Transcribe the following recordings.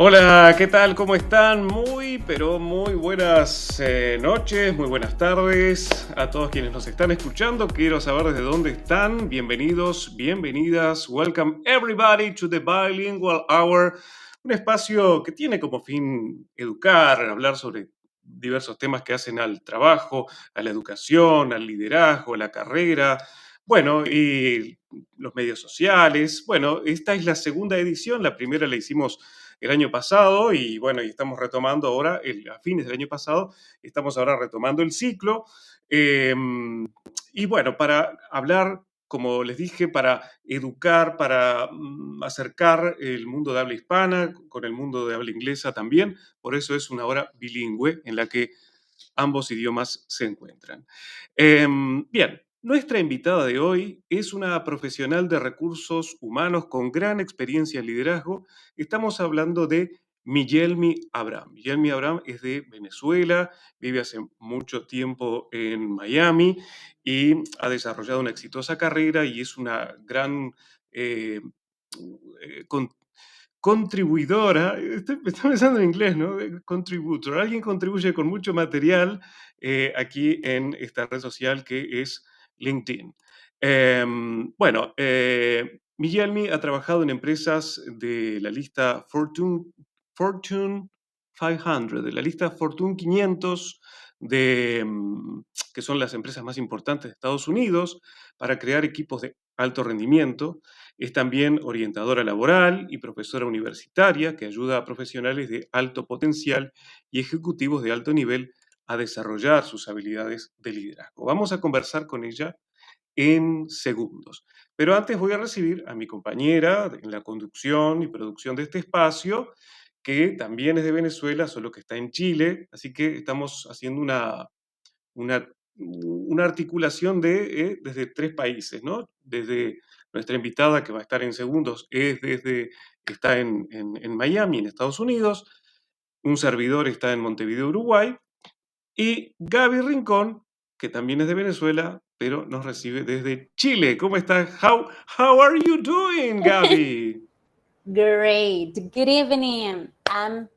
Hola, ¿qué tal? ¿Cómo están? Pero muy buenas noches, muy buenas tardes a todos quienes nos están escuchando. Quiero saber desde dónde están. Bienvenidos, bienvenidas. Welcome everybody to the Bilingual Hour, un espacio que tiene como fin educar, hablar sobre diversos temas que hacen al trabajo, a la educación, al liderazgo, a la carrera, bueno, y los medios sociales. Bueno, esta es la segunda edición, la primera la hicimos el año pasado y bueno, y estamos retomando ahora, a fines del año pasado, estamos ahora retomando el ciclo. Y bueno, para hablar, como les dije, para educar, para acercar el mundo de habla hispana con el mundo de habla inglesa también. Por eso es una hora bilingüe en la que ambos idiomas se encuentran. Bien, nuestra invitada de hoy es una profesional de recursos humanos con gran experiencia en liderazgo. Estamos hablando de Miyelmi Abraham. Miyelmi Abraham es de Venezuela, vive hace mucho tiempo en Miami y ha desarrollado una exitosa carrera y es una gran eh, contribuidora, estoy pensando en inglés, ¿no? Contributor, alguien contribuye con mucho material aquí en esta red social que es LinkedIn. Bueno, Miyelmi ha trabajado en empresas de la lista Fortune 500, de la lista Fortune 500, que son las empresas más importantes de Estados Unidos, para crear equipos de alto rendimiento. Es también orientadora laboral y profesora universitaria que ayuda a profesionales de alto potencial y ejecutivos de alto nivel a desarrollar sus habilidades de liderazgo. Vamos a conversar con ella en segundos. Pero antes voy a recibir a mi compañera en la conducción y producción de este espacio, que también es de Venezuela, solo que está en Chile, así que estamos haciendo una, una articulación desde tres países, ¿no? Desde nuestra invitada, que va a estar en segundos, está en Miami, en Estados Unidos. Un servidor está en Montevideo, Uruguay. Y Gaby Rincón, que también es de Venezuela, pero nos recibe desde Chile. ¿Cómo estás? How are you doing, Gaby? Great. Good evening. I'm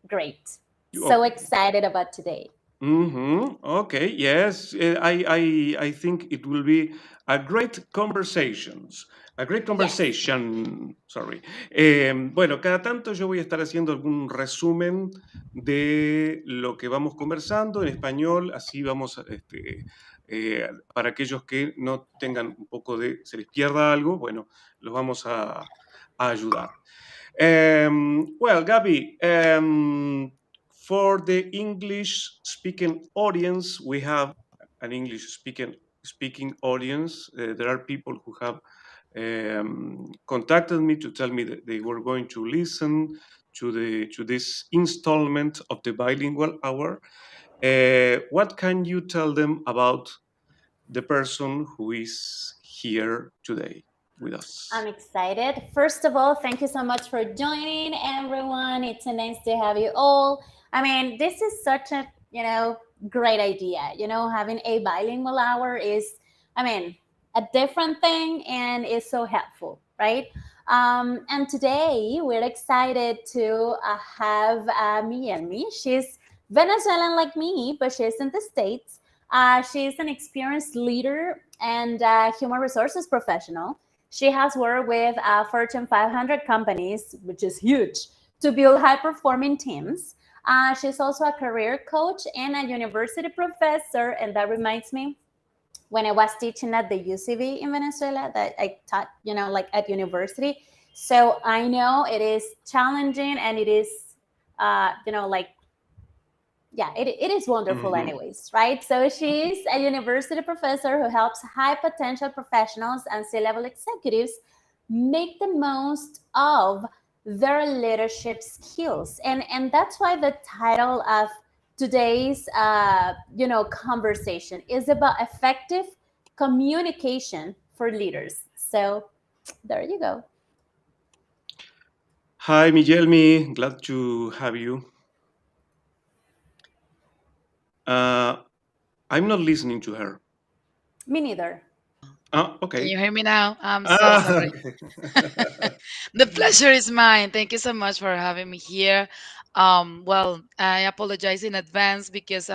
great. So excited about today. Okay, yes, I think it will be a great conversations. A great conversation, sorry. Bueno, cada tanto yo voy a estar haciendo algún resumen de lo que vamos conversando en español, así vamos, para aquellos que no tengan un poco se les pierda algo, bueno, los vamos a ayudar. Well, Gaby, for the English-speaking audience, we have an English-speaking audience. There are people who have contacted me to tell me that they were going to listen to this installment of the Bilingual Hour. What can you tell them about the person who is here today with us? I'm excited. First of all, thank you so much for joining, everyone. It's nice to have you all. I mean, this is such a, great idea. Having a bilingual hour is, a different thing and is so helpful, right? And today we're excited to have Miyelmi. She's Venezuelan like me, but she's in the States. She's an experienced leader and human resources professional. She has worked with Fortune 500 companies, which is huge, to build high-performing teams. She's also a career coach and a university professor, and that reminds me, when I was teaching at the UCB in Venezuela, that I taught, at university. So I know it is challenging, and it is, it is wonderful anyways, right? So she's a university professor who helps high potential professionals and C-level executives make the most of their leadership skills. And that's why the title of today's conversation is about effective communication for leaders. So there you go. Hi, Miyelmi. Glad to have you. Uh, I'm not listening to her. Me neither. Can Okay. you hear me now? I'm so Ah, sorry. The pleasure is mine. Thank you so much for having me here. Well, I apologize in advance because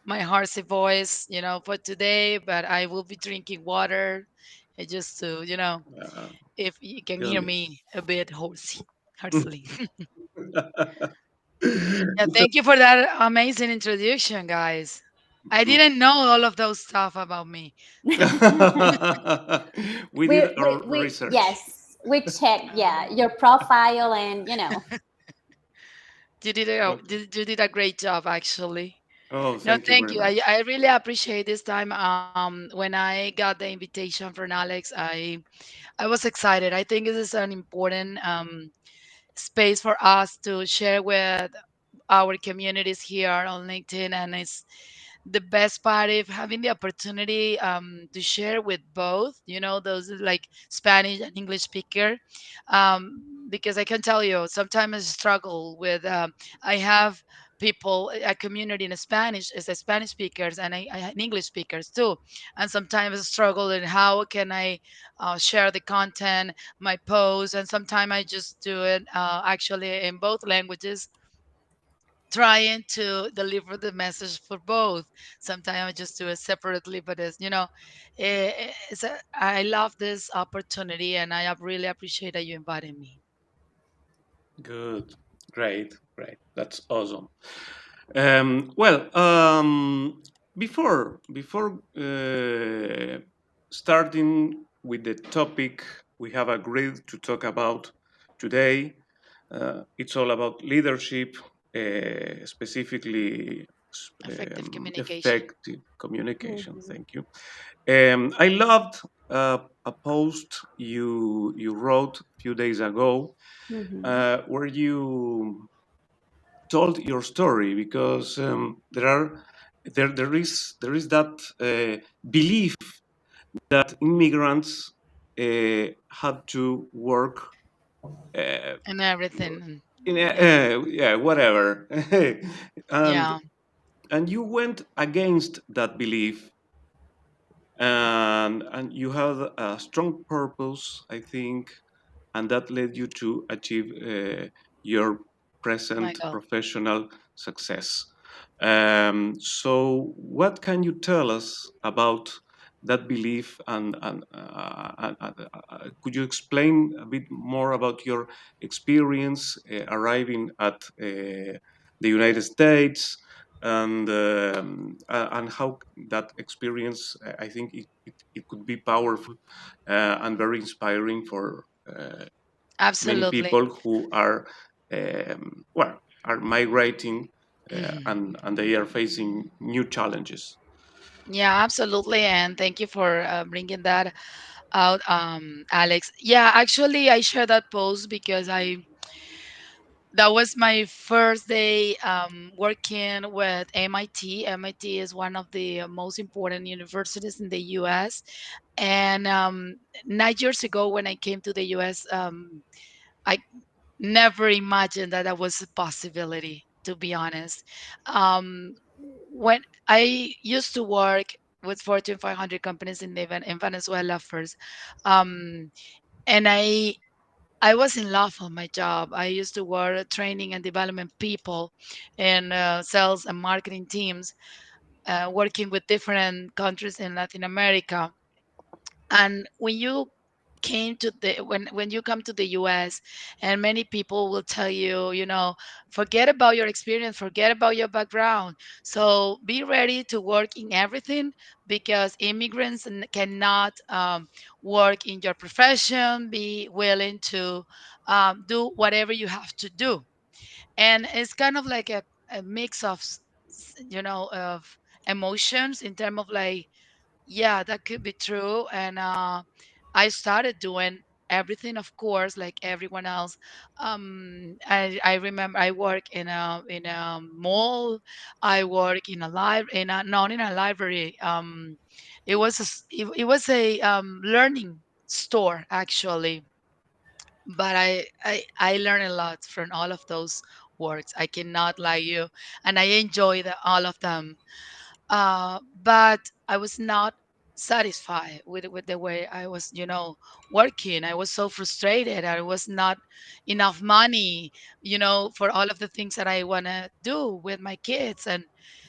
my hoarse voice, for today, but I will be drinking water just to, uh, if you can tell hear me. me a bit hoarsely. Yeah, thank you for that amazing introduction, guys. I didn't know all of those stuff about me. We we, did we, our we, research. yes, we checked, yeah, your profile and, Okay. You did a great job, actually. Oh, No, thank you thank very you. I, much. I really appreciate this time. When I got the invitation from Alex, I was excited. I think this is an important space for us to share with our communities here on LinkedIn, and it's the best part of having the opportunity to share with both, those like Spanish and English speaker, because I can tell you sometimes I struggle with I have people, a community in Spanish is a Spanish speakers, and I have English speakers too, and sometimes I struggle in how can I share the content, my posts, and sometimes I just do it actually in both languages, trying to deliver the message for both. Sometimes I just do it separately, but I love this opportunity, and I really appreciate that you invited me. Good. Great. Great. That's awesome. Well, before starting with the topic we have agreed to talk about today, it's all about leadership, specifically Effective communication. effective communication. Mhm. Thank you. I loved a post you wrote a few days ago, Mhm. where you told your story, because there is that belief that immigrants had to work uh, And everything. in Yeah. yeah, whatever. and Yeah. and you went against that belief, and you had a strong purpose, I think, and that led you to achieve your My present God. professional success. So, what can you tell us about that belief? And could you explain a bit more about your experience arriving at the United States, and how that experience, I think it could be powerful and very inspiring for many Absolutely. people who are well, are migrating, and they are facing new challenges. Yeah, absolutely. And thank you for bringing that out, Alex. Yeah, actually, I shared that post because that was my first day working with MIT. MIT is one of the most important universities in the US. And 9 years ago, when I came to the US, I never imagined that that was a possibility, to be honest. Um, when I used to work with Fortune 500 companies in Venezuela first, um, and I was in love with my job. I used to work training and development people in sales and marketing teams, working with different countries in Latin America. And when you come to the US, and many people will tell you, forget about your experience, forget about your background. So be ready to work in everything, because immigrants cannot work in your profession. Be willing to do whatever you have to do. And it's kind of like a mix of of emotions, in terms of like, yeah, that could be true. And I started doing everything, of course, like everyone else. I remember I work in a mall. I work in a library, not in a library. It was a learning store, actually. but I learned a lot from all of those works. I cannot lie you, and I enjoy all of them. But I was not satisfied with the way I was, working. I was so frustrated. I was not enough money, for all of the things that I want to do with my kids. And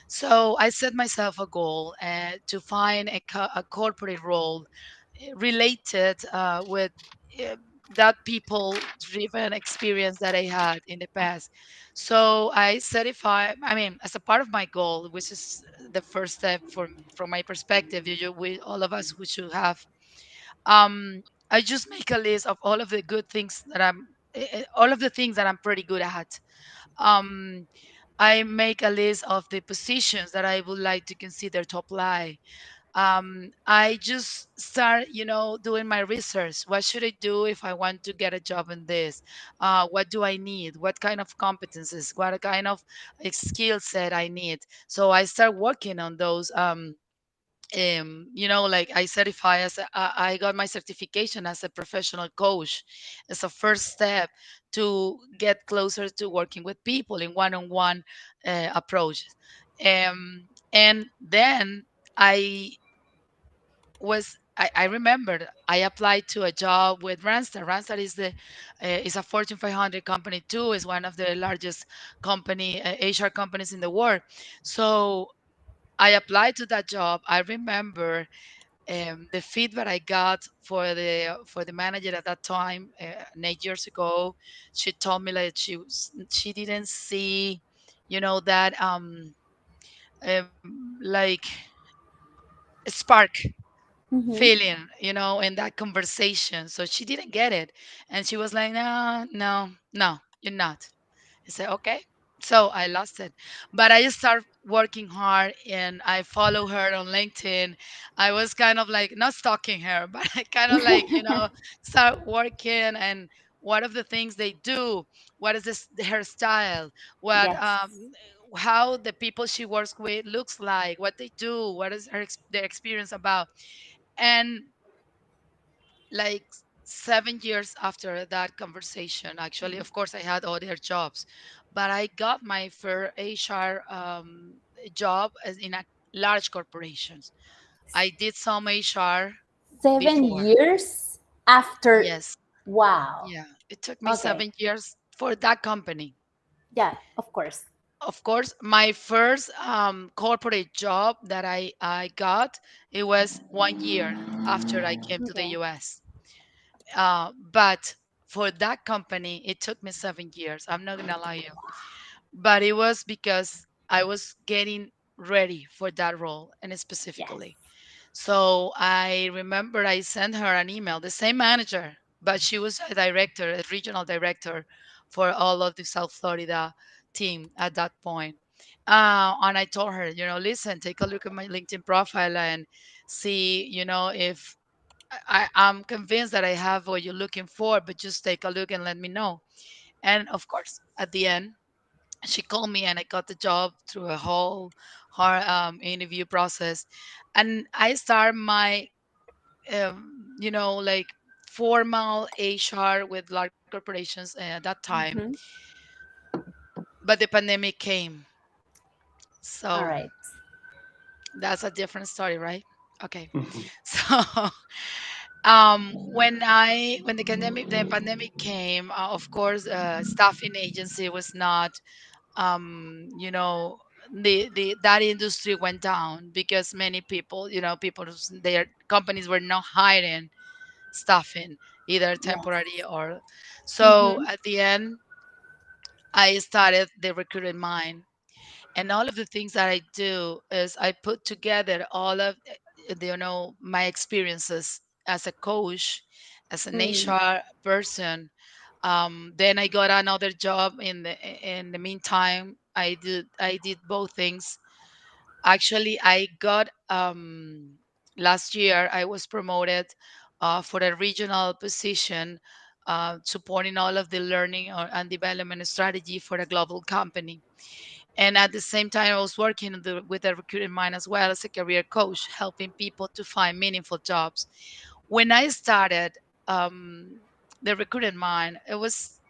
so I set myself a goal to find a corporate role related with uh, that people driven experience that I had in the past. So I certify, I mean, as a part of my goal, which is the first step from my perspective, we, all of us, we should have. I just make a list of all of the good things that all of the things that I'm pretty good at. Um, I make a list of the positions that I would like to consider to apply. I just start, doing my research. What should I do if I want to get a job in this? What do I need? What kind of competencies? What kind of skill set I need? So I start working on those. Like I certify I got my certification as a professional coach as a first step to get closer to working with people in one-on-one approaches. And then I I remembered I applied to a job with Randstad. Randstad is a Fortune 500 company too. Is one of the largest HR companies in the world. So I applied to that job. I remember the feedback I got for the manager at that time, 8 years ago. She told me like she didn't see, that like spark Mm-hmm. feeling, in that conversation. So she didn't get it. And she was like, no, no, no, you're not. I said, okay. So I lost it. But I just started working hard and I follow her on LinkedIn. I was kind of like not stalking her, but I kind of like, start working and what of the things they do, what is her style, what Yes. how the people she works with looks like, what they do, what is their experience about. And like 7 years after that conversation, actually, of course, I had other jobs, but I got my first HR job in a large corporations. I did some HR 7 before. years after. Yes. Wow. Yeah. It took me Okay. 7 years for that company. Yeah, of course. Of course, my first corporate job that I got, it was 1 year after I came to the Okay. US. But for that company, it took me 7 years. I'm not gonna lie you, but it was because I was getting ready for that role and Yes. specifically. So I remember I sent her an email, the same manager, but she was a director, a regional director for all of the South Florida team at that point. And I told her, listen, take a look at my LinkedIn profile and see, if I'm convinced that I have what you're looking for, but just take a look and let me know. And of course, at the end, she called me and I got the job through a whole hard interview process. And I start my, like formal HR with large corporations at that time. Hmm. But the pandemic came. All So right. that's a different story, right? Okay. Mhm. So when the pandemic came, of course, staffing agency was not, the that industry went down because many people, their companies were not hiring staffing, either Yes. temporary or. So Mm-hmm. at the end, I started the recruiting mind, and all of the things that I do is I put together all of my experiences as a coach, as an Mm. HR person. Then I got another job in the meantime. I did both things. Actually, I got last year I was promoted for a regional position, supporting all of the learning and development strategy for a global company. And at the same time, I was working with a recruiting mind as well as a career coach, helping people to find meaningful jobs. When I started, um, the recruiting mind, it was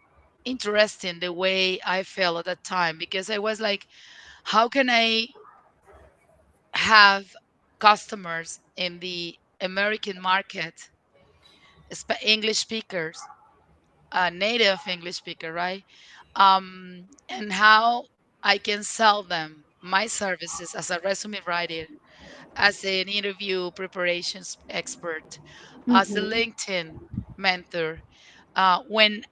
interesting the way I felt at that time, because I was like, how can I have customers in the American market, English speakers, native English speaker, right? And how I can sell them my services as a resume writer, as an interview preparations expert, as a Mm-hmm. LinkedIn mentor, when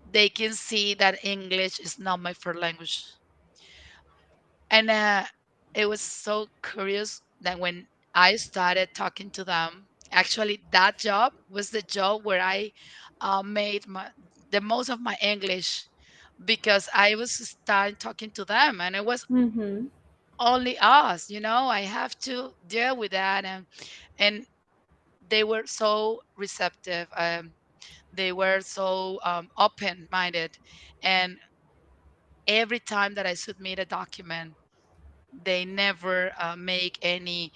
they can see that English is not my first language. And it was so curious that when I started talking to them, actually that job was the job where I made the most of my English, because I was starting talking to them, and it was Mm-hmm. only us. I have to deal with that, and they were so receptive. They were so open-minded, and every time that I submit a document, they never make any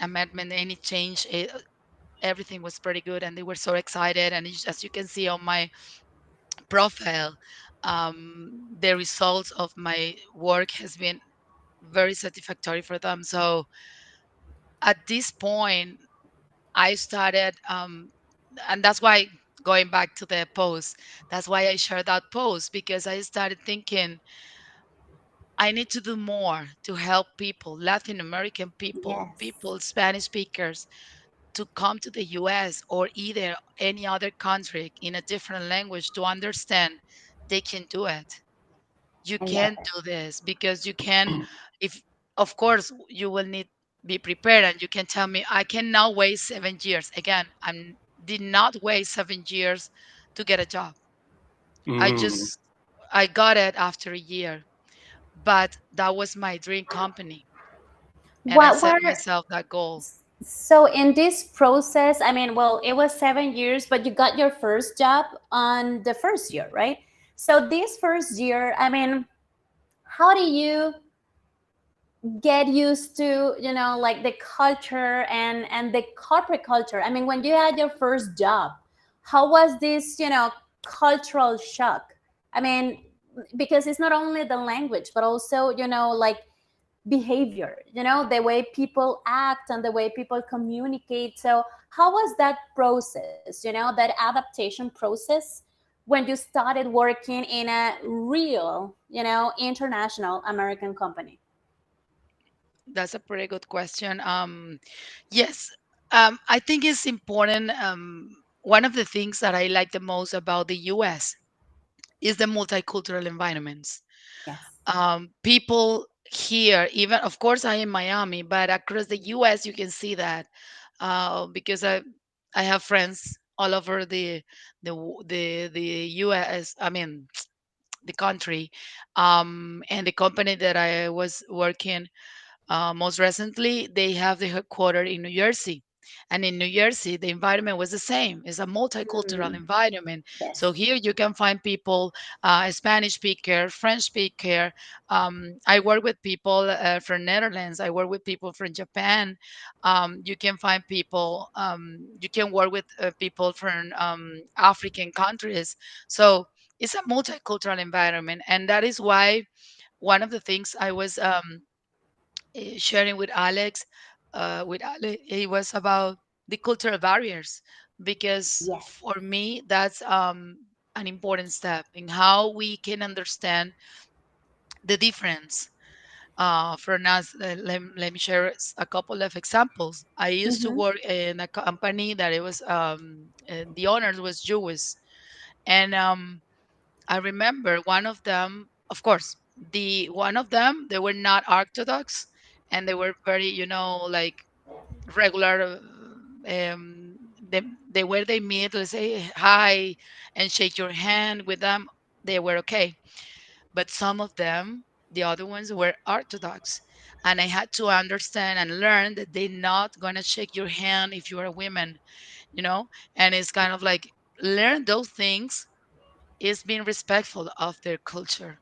amendment, any change. Everything was pretty good, and they were so excited. And as you can see on my profile, the results of my work has been very satisfactory for them. So at this point, I started, and that's why, going back to the post, that's why I shared that post, because I started thinking I need to do more to help people, Latin American people, Yes. people, Spanish speakers, to come to the US or either any other country in a different language to understand they can do it. You I love can it. do this, because you can, if, of course, you will need be prepared, and you can tell me I can now wait 7 years. Again, I did not wait 7 years to get a job. I Mm. just I got it after a year, but that was my dream company, and I What set were myself that goal. So in this process, I mean, well, it was 7 years, but you got your first job on the first year, right? So this first year, I mean, how do you get used to, like the culture and the corporate culture? I mean, when you had your first job, how was this, cultural shock? I mean, because it's not only the language, but also, like behavior, the way people act and the way people communicate. So how was that process, that adaptation process, when you started working in a real, international American company? That's a pretty good question. Yes, I think it's important. One of the things that I like the most about the US is the multicultural environments. Yes. People here, even, of course, I am Miami, but across the US, you can see that, because I have friends all over the US. I mean, the country, and the company that I was working most recently, they have the headquarters in New Jersey. And in New Jersey, the environment was the same. It's a multicultural Mm, environment. So yes. here you can find people, Spanish speaker, French speaker. I work with people from Netherlands. I work with people from Japan. You can find people. You can work with people from African countries. So it's a multicultural environment, and that is why one of the things I was sharing with Alex, it was about the cultural barriers, because Yes. for me that's an important step in how we can understand the difference. For us, let me share a couple of examples. I used to Mm-hmm. work in a company that it was the owners was Jewish, and I remember one of them, of course, the one of them, they were not Orthodox, and they were very, like regular. Um, they where they meet, let's say hi and shake your hand with them, they were okay. But some of them, the other ones, were Orthodox, and I had to understand and learn that they're not gonna shake your hand if you're a woman, you know. And it's kind of like learn those things is being respectful of their culture.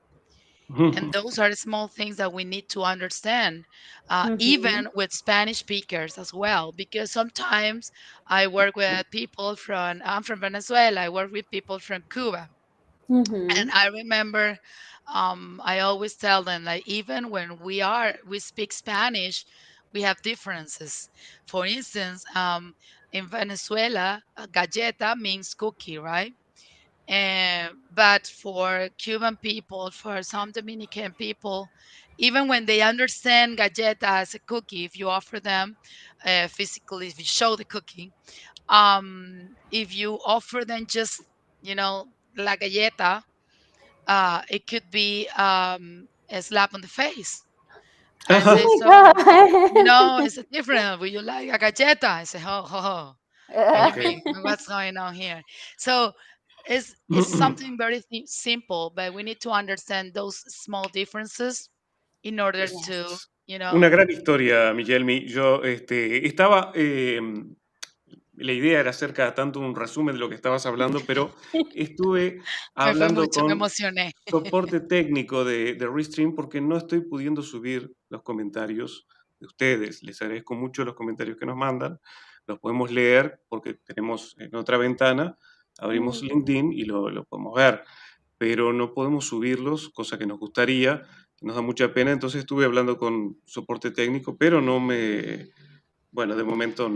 And those are the small things that we need to understand, Mm-hmm. even with Spanish speakers as well. Because sometimes I work with people I'm from Venezuela, I work with people from Cuba. Mm-hmm. And I remember, I always tell them, like, even when we speak Spanish, we have differences. For instance, in Venezuela, galleta means cookie, right? And but for Cuban people, for some Dominican people, even when they understand galleta as a cookie, if you offer them physically, if you show the cookie, if you offer them just, la galleta, it could be a slap on the face. I Oh say, Ajá. so, my it's a different. Would you like a galleta? I say, ho, ho, ho. What do you Ok. mean? What's going on here? So it's something very simple, but we need to understand those small differences in order to, Yes. Es una gran historia, Miguelmi. Yo estaba, la idea era hacer cada tanto un resumen de lo que estabas hablando, pero estuve me fue hablando mucho, me con emocioné. soporte técnico de Restream porque no estoy pudiendo subir los comentarios de ustedes. Les agradezco mucho los comentarios que nos mandan. Los podemos leer porque tenemos en otra ventana, abrimos Mm. LinkedIn y lo podemos ver, pero no podemos subirlos, cosa que nos gustaría, nos da mucha pena. Entonces estuve hablando con soporte técnico, pero no me, bueno, de momento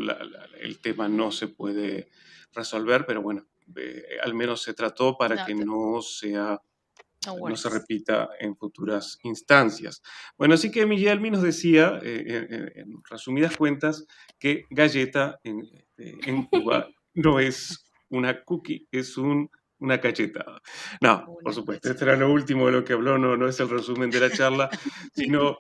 el tema no se puede resolver, pero bueno, al menos se trató para No, que no no no se worries. repita en futuras instancias. Bueno, así que Miguelmi nos decía, en resumidas cuentas, que galleta en Cuba no es una cookie, es una cachetada. No, por Una supuesto, esto era cacheta. lo último de lo que habló, no es el resumen de la charla, sino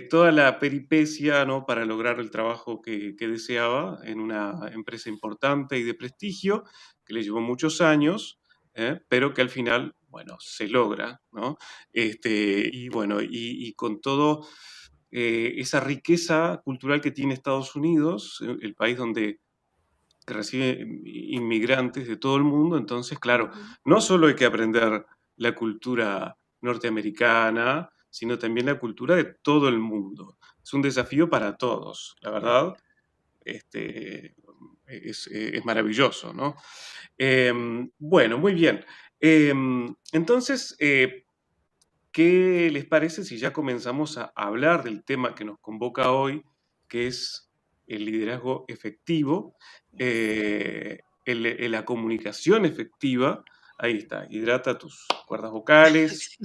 toda la peripecia, ¿no? Para lograr el trabajo que deseaba en una empresa importante y de prestigio, que le llevó muchos años, pero que al final, bueno, se logra, ¿no? Y bueno, y con todo esa riqueza cultural que tiene Estados Unidos, el país donde que recibe inmigrantes de todo el mundo, entonces, claro, Mhm. no solo hay que aprender la cultura norteamericana, sino también la cultura de todo el mundo. Es un desafío para todos, la verdad, este, es maravilloso, ¿no? Bueno, muy bien. Entonces, ¿qué les parece si ya comenzamos a hablar del tema que nos convoca hoy, que es el liderazgo efectivo, Yes. la comunicación efectiva? Ahí está, hidrata tus cuerdas vocales,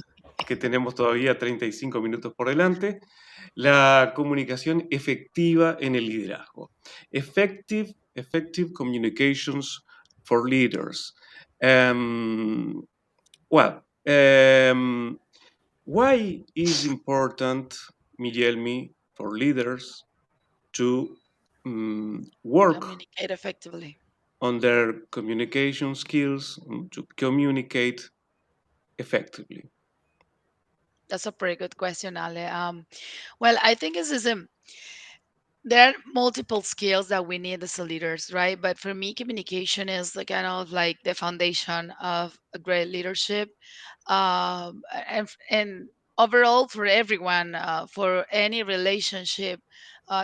que tenemos todavía 35 minutos por delante. La comunicación efectiva en el liderazgo. Effective communications for leaders. Um, well, why is important, Miguelmi, for leaders to work Communicate effectively. on their communication skills, to communicate effectively? That's a pretty good question, Ale. Well, I think this is there are multiple skills that we need as a leaders, right? But for me, communication is the kind of like the foundation of a great leadership. And overall for everyone, for any relationship,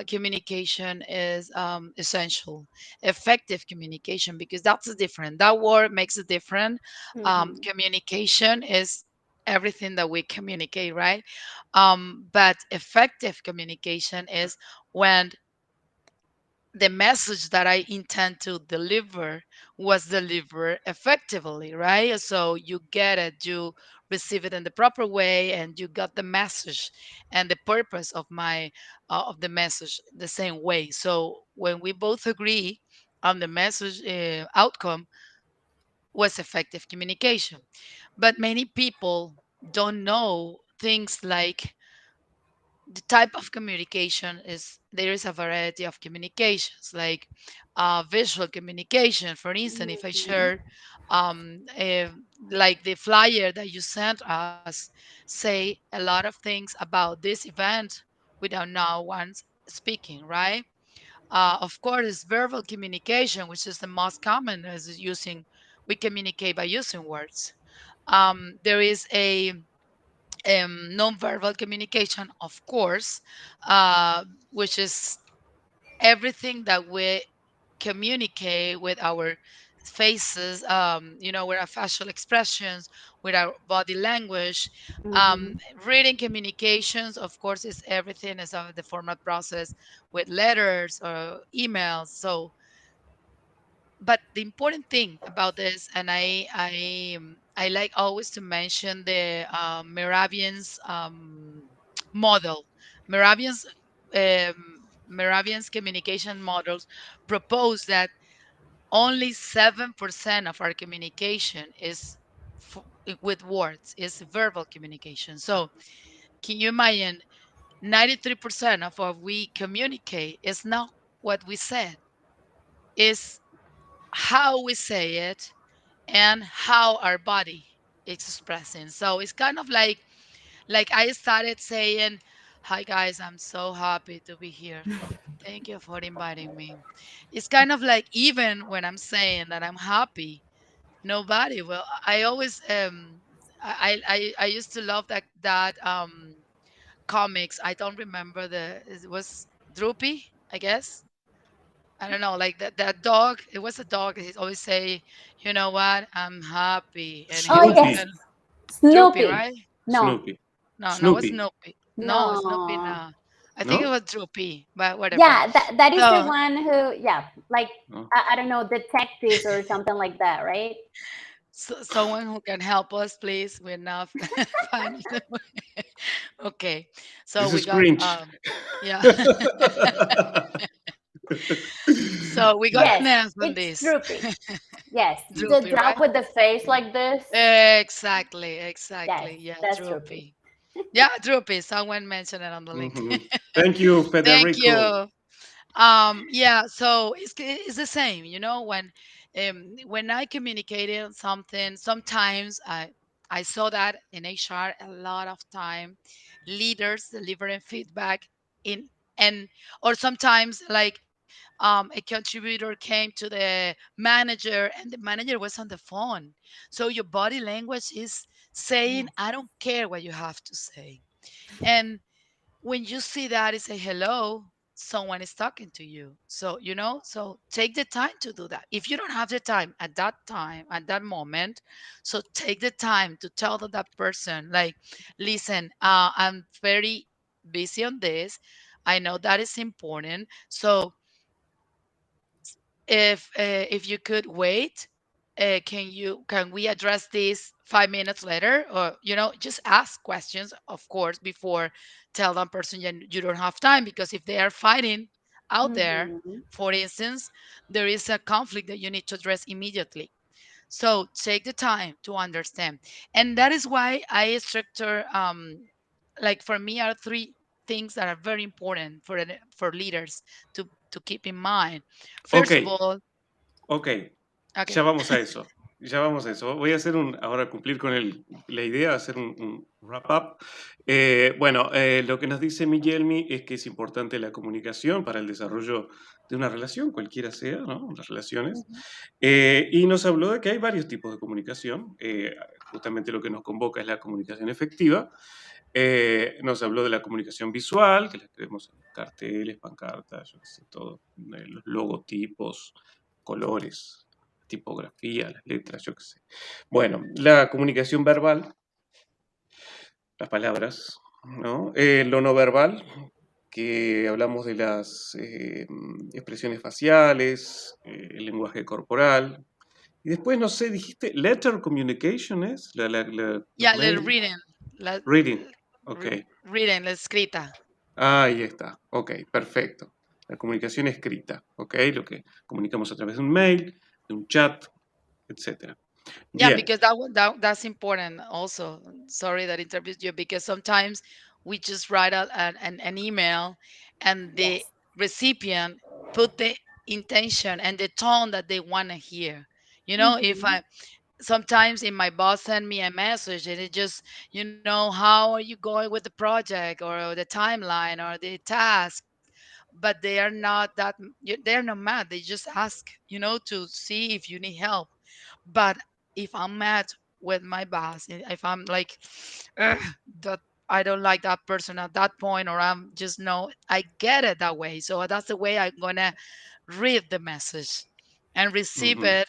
communication is essential. Effective communication, because that's the different. That word makes it different. Mhm. Communication is everything that we communicate, right? But effective communication is when the message that I intend to deliver was delivered effectively, right? So you get it, you receive it in the proper way, and you got the message and the purpose of of the message the same way. So when we both agree on the message outcome was effective communication. But many people don't know things like the type of communication is there is a variety of communications like visual communication. For instance, if I Mhm. share like the flyer that you sent us say a lot of things about this event without no one speaking, right? Of course, it's verbal communication, which is the most common, as using we communicate by using words. There is a nonverbal communication, of course, uh, which is everything that we communicate with our faces, with our facial expressions, with our body language. Mm-hmm. Reading communications, of course, is everything is of the format process with letters or emails. So, but the important thing about this, and I like always to mention the Moravian's model. Moravian's Moravian's communication models propose that only 7% of our communication is with words, is verbal communication. So can you imagine 93% of what we communicate is not what we said, is how we say it and how our body is expressing. So it's kind of like I started saying, "Hi guys, I'm so happy to be here. Thank you for inviting me." It's kind of like even when I'm saying that I'm happy, nobody will. I always I used to love that comics. I don't remember it was Droopy, I guess. I don't know, like that dog. It was a dog. He always say, "You know what? I'm happy," and he Oh was Snoopy. yes, kind of Droopy, Snoopy. right? No, Snoopy. No, it's Snoopy. Snoopy. No, Snoopy. no. No, I think it No? was Droopy, but whatever. Yeah, that is the So, one who, yeah, like No. I don't know, detectives or something like that, right? someone who can help us, please. We're not finding the way. Okay, so This we is got cringe. yeah. So we got Yes, an answer on it's this. droopy. Yes, the Droopy, dog right? with the face like this. Exactly, Yes, exactly. Yeah, that's droopy. Droopy. Yeah, Droopy. Someone mentioned it on the link. Mhm. Thank you, Thank Federico. you. Yeah, so it's the same, when I communicated something, sometimes I saw that in HR a lot of time, leaders delivering feedback in and or sometimes like a contributor came to the manager and the manager was on the phone. So your body language is saying, Yes. I don't care what you have to say. And when you see that and say hello, someone is talking to you. So, so take the time to do that. If you don't have the time, at that moment, so take the time to tell that person, like, listen, I'm very busy on this. I know that is important. So if you could wait, can we address this 5 minutes later, or just ask questions, of course, before tell that person you don't have time, because if they are fighting out there, Mm-hmm. for instance, there is a conflict that you need to address immediately. So take the time to understand, and that is why I structure, like, for me are three things that are very important for leaders to keep in mind. Ok, First of all, ok. Ya okay. vamos a eso. Ya vamos a eso. Voy a hacer ahora cumplir con la idea de hacer un wrap-up. Bueno, lo que nos dice Miyelmi es que es importante la comunicación para el desarrollo de una relación, cualquiera sea, ¿no? Las relaciones. Mm-hmm. Y nos habló de que hay varios tipos de comunicación. Justamente lo que nos convoca es la comunicación efectiva. Nos habló de la comunicación visual, que la creemos en carteles, pancartas, yo qué sé, todo, los logotipos, colores, tipografía, las letras, yo qué sé. Bueno, la comunicación verbal, las palabras, ¿no? Lo no verbal, que hablamos de las expresiones faciales, el lenguaje corporal. Y después, no sé, dijiste letter communication es los Yeah, the mails. reading, la, Reading, ok. reading, la escrita. Ahí está, ok, perfecto. La comunicación escrita, ok, lo que comunicamos a través de un mail, de un chat, etc. Yeah, Bien, because that's important also. Sorry that interrupted you, because sometimes we just write out an email, and the Yes. recipient put the intention and the tone that they want to hear. If Mm-hmm. I sometimes in my boss send me a message and it just, how are you going with the project or the timeline or the task, but they are not they're not mad, they just ask, to see if you need help. But if I'm mad, with my boss. If I'm like, "Ugh, that I don't like that person at that point, or I'm just no, I get it that way. So that's the way I'm gonna read the message and receive Mhm. it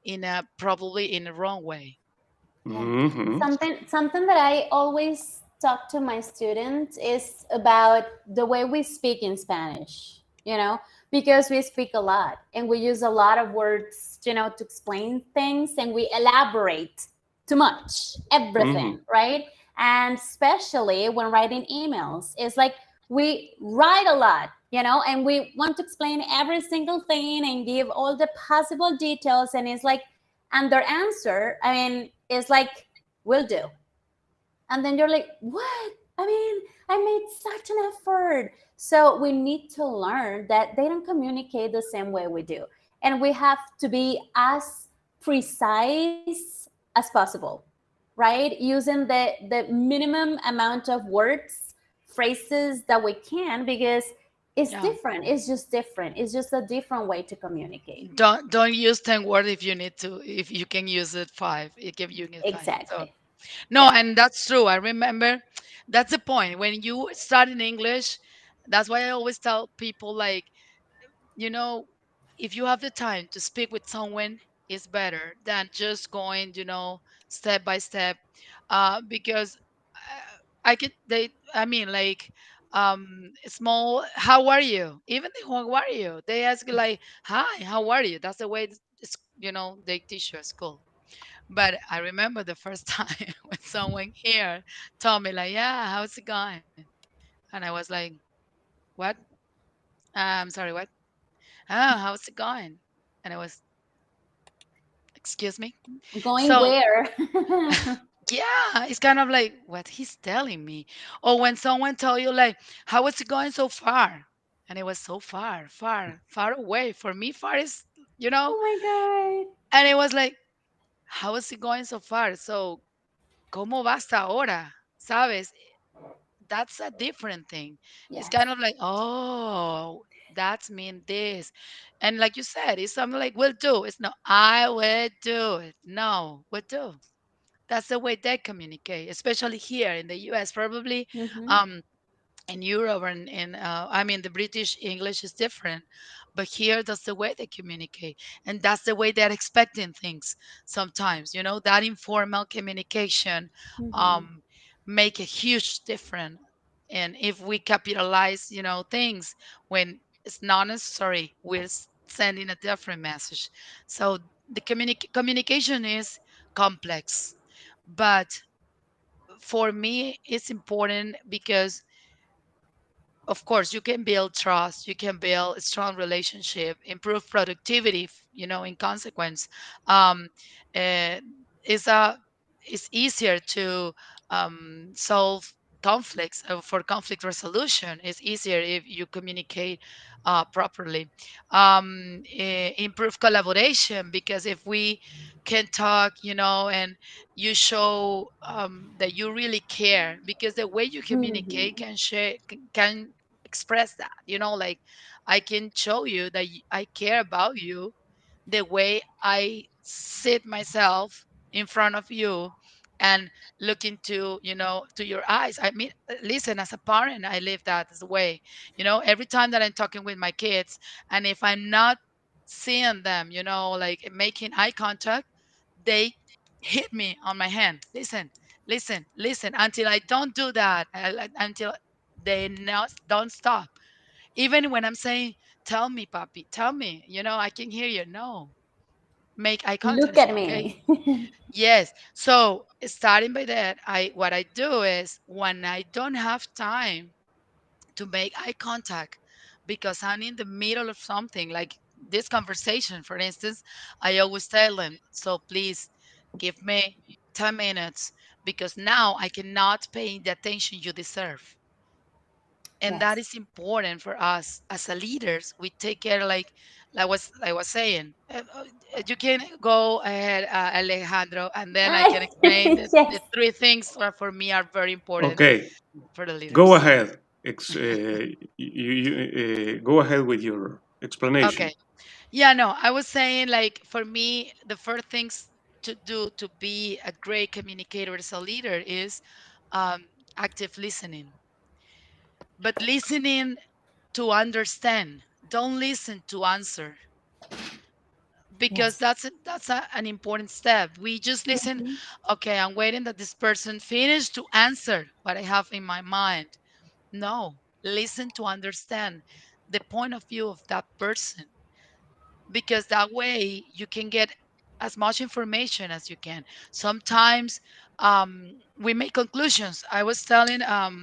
in a probably in the wrong way. Yeah. Mhm. Something that I always talk to my students is about the way we speak in Spanish, because we speak a lot and we use a lot of words, to explain things, and we elaborate too much, everything, Mhm. right? And especially when writing emails, it's like we write a lot, and we want to explain every single thing and give all the possible details. And it's like, and their answer, I mean, is like, will do. And then you're like, what? I mean, I made such an effort. So we need to learn that they don't communicate the same way we do. And we have to be as precise as possible, right? Using the minimum amount of words, phrases that we can, because it's Yeah. different. It's just different. It's just a different way to communicate. Don't use 10 words if you need to. If you can use it five, it give you it five. So Exactly. no, Yeah. and that's true. I remember that's the point. When you start in English, that's why I always tell people like, you know, if you have the time to speak with someone, it's better than just going, step by step. Because I could they I mean like small how are you? Even the how are you? They ask you like, hi, how are you? That's the way they teach you at school. But I remember the first time when someone here told me like, yeah, how's it going? And I was like, what? I'm sorry, what? Oh, how's it going? And I was, excuse me. Going So where? yeah, it's kind of like what he's telling me. Or when someone tell you like, how is it going so far? And it was so far, far, far away. For me, far is, you know, Oh my God. and it was like, how is it going so far? So, ¿cómo va hasta ahora? ¿Sabes? That's a different thing. It's Yes. kind of like, oh, that's mean this. And like you said, it's something like, will do. It's not, I will do it. No, will do. That's the way they communicate, especially here in the US. Probably Mm-hmm. um, in Europe and I mean, the British English is different, but here that's the way they communicate, and that's the way they're expecting things. Sometimes, that informal communication Mm-hmm. um, make a huge difference. And if we capitalize, things when it's not necessary, we're sending a different message. So the communication is complex, but for me, it's important because of course you can build trust, you can build a strong relationship, improve productivity, in consequence. um, uh, it's a it's easier to solve conflicts. For conflict resolution, it's easier if you communicate properly. Improve collaboration, because if we can talk, and you show that you really care, because the way you communicate Mm-hmm. can share can express that, like I can show you that I care about you the way I sit myself in front of you and look into, to your eyes. I mean, listen, as a parent, I live that as a way, every time that I'm talking with my kids, and if I'm not seeing them, like making eye contact, they hit me on my hand. Listen, listen, listen, until I don't do that, until they not don't stop. Even when I'm saying, tell me, papi, tell me, I can hear you. No, make eye contact. Look It's at okay. me. Yes. So starting by that, what I do is when I don't have time to make eye contact because I'm in the middle of something like this conversation, for instance, I always tell them, so please give me 10 minutes because now I cannot pay the attention you deserve. And that Yes. is important for us as a leaders. We take care, like I was saying. You can go ahead, Alejandro, and then I can explain the Yes. three things that for me are very important Okay, for the go leaders. ahead. Go ahead with your explanation. Okay. Yeah, no, I was saying like for me, the first things to do to be a great communicator as a leader is um, active listening, but listening to understand. Don't listen to answer, because Yes. an important step. We just listen. Mhm. Okay, I'm waiting that this person finish to answer what I have in my mind. No, listen to understand the point of view of that person, because that way you can get as much information as you can. Sometimes we make conclusions. I was telling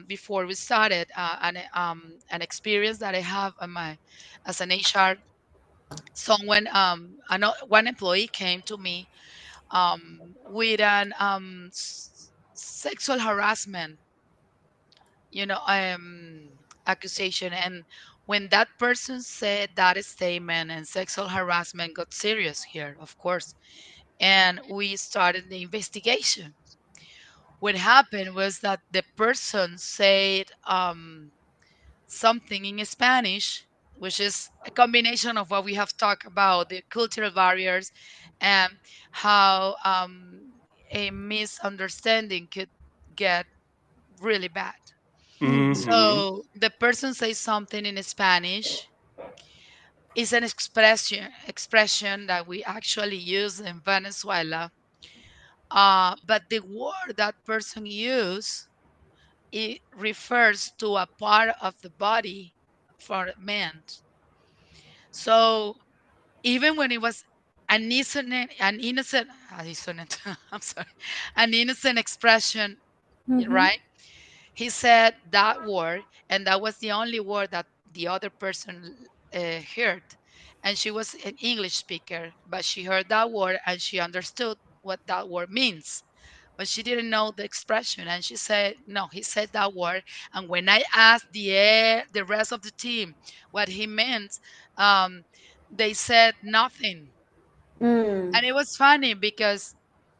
before we started an experience that I have on my as an HR. Someone, one employee came to me with an sexual harassment, accusation. And when that person said that statement, and sexual harassment got serious here, of course, and we started the investigation. What happened was that the person said something in Spanish, which is a combination of what we have talked about, the cultural barriers, and how a misunderstanding could get really bad. Mhm. Mm-hmm. So the person says something in Spanish. Is an expression that we actually use in Venezuela. But the word that person used, it refers to a part of the body for men. So even when it was an innocent, I'm sorry, an innocent expression, Mhm. right? He said that word, and that was the only word that the other person heard. And she was an English speaker, but she heard that word and she understood what that word means. But she didn't know the expression, and she said, "No, he said that word." And when I asked the rest of the team what he meant, um, they said nothing. Mm. And it was funny because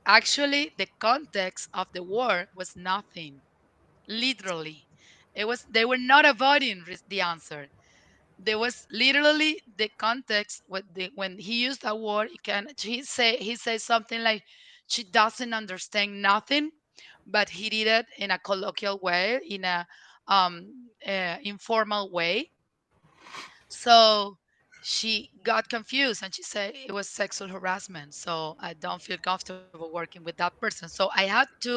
actually the context of the word was nothing. Literally, it was they were not avoiding the answer. There was literally the context when he used that word. He said something like she doesn't understand nothing, but he did it in a colloquial way, in a informal way. So she got confused and she said it was sexual harassment. So I don't feel comfortable working with that person. So I had to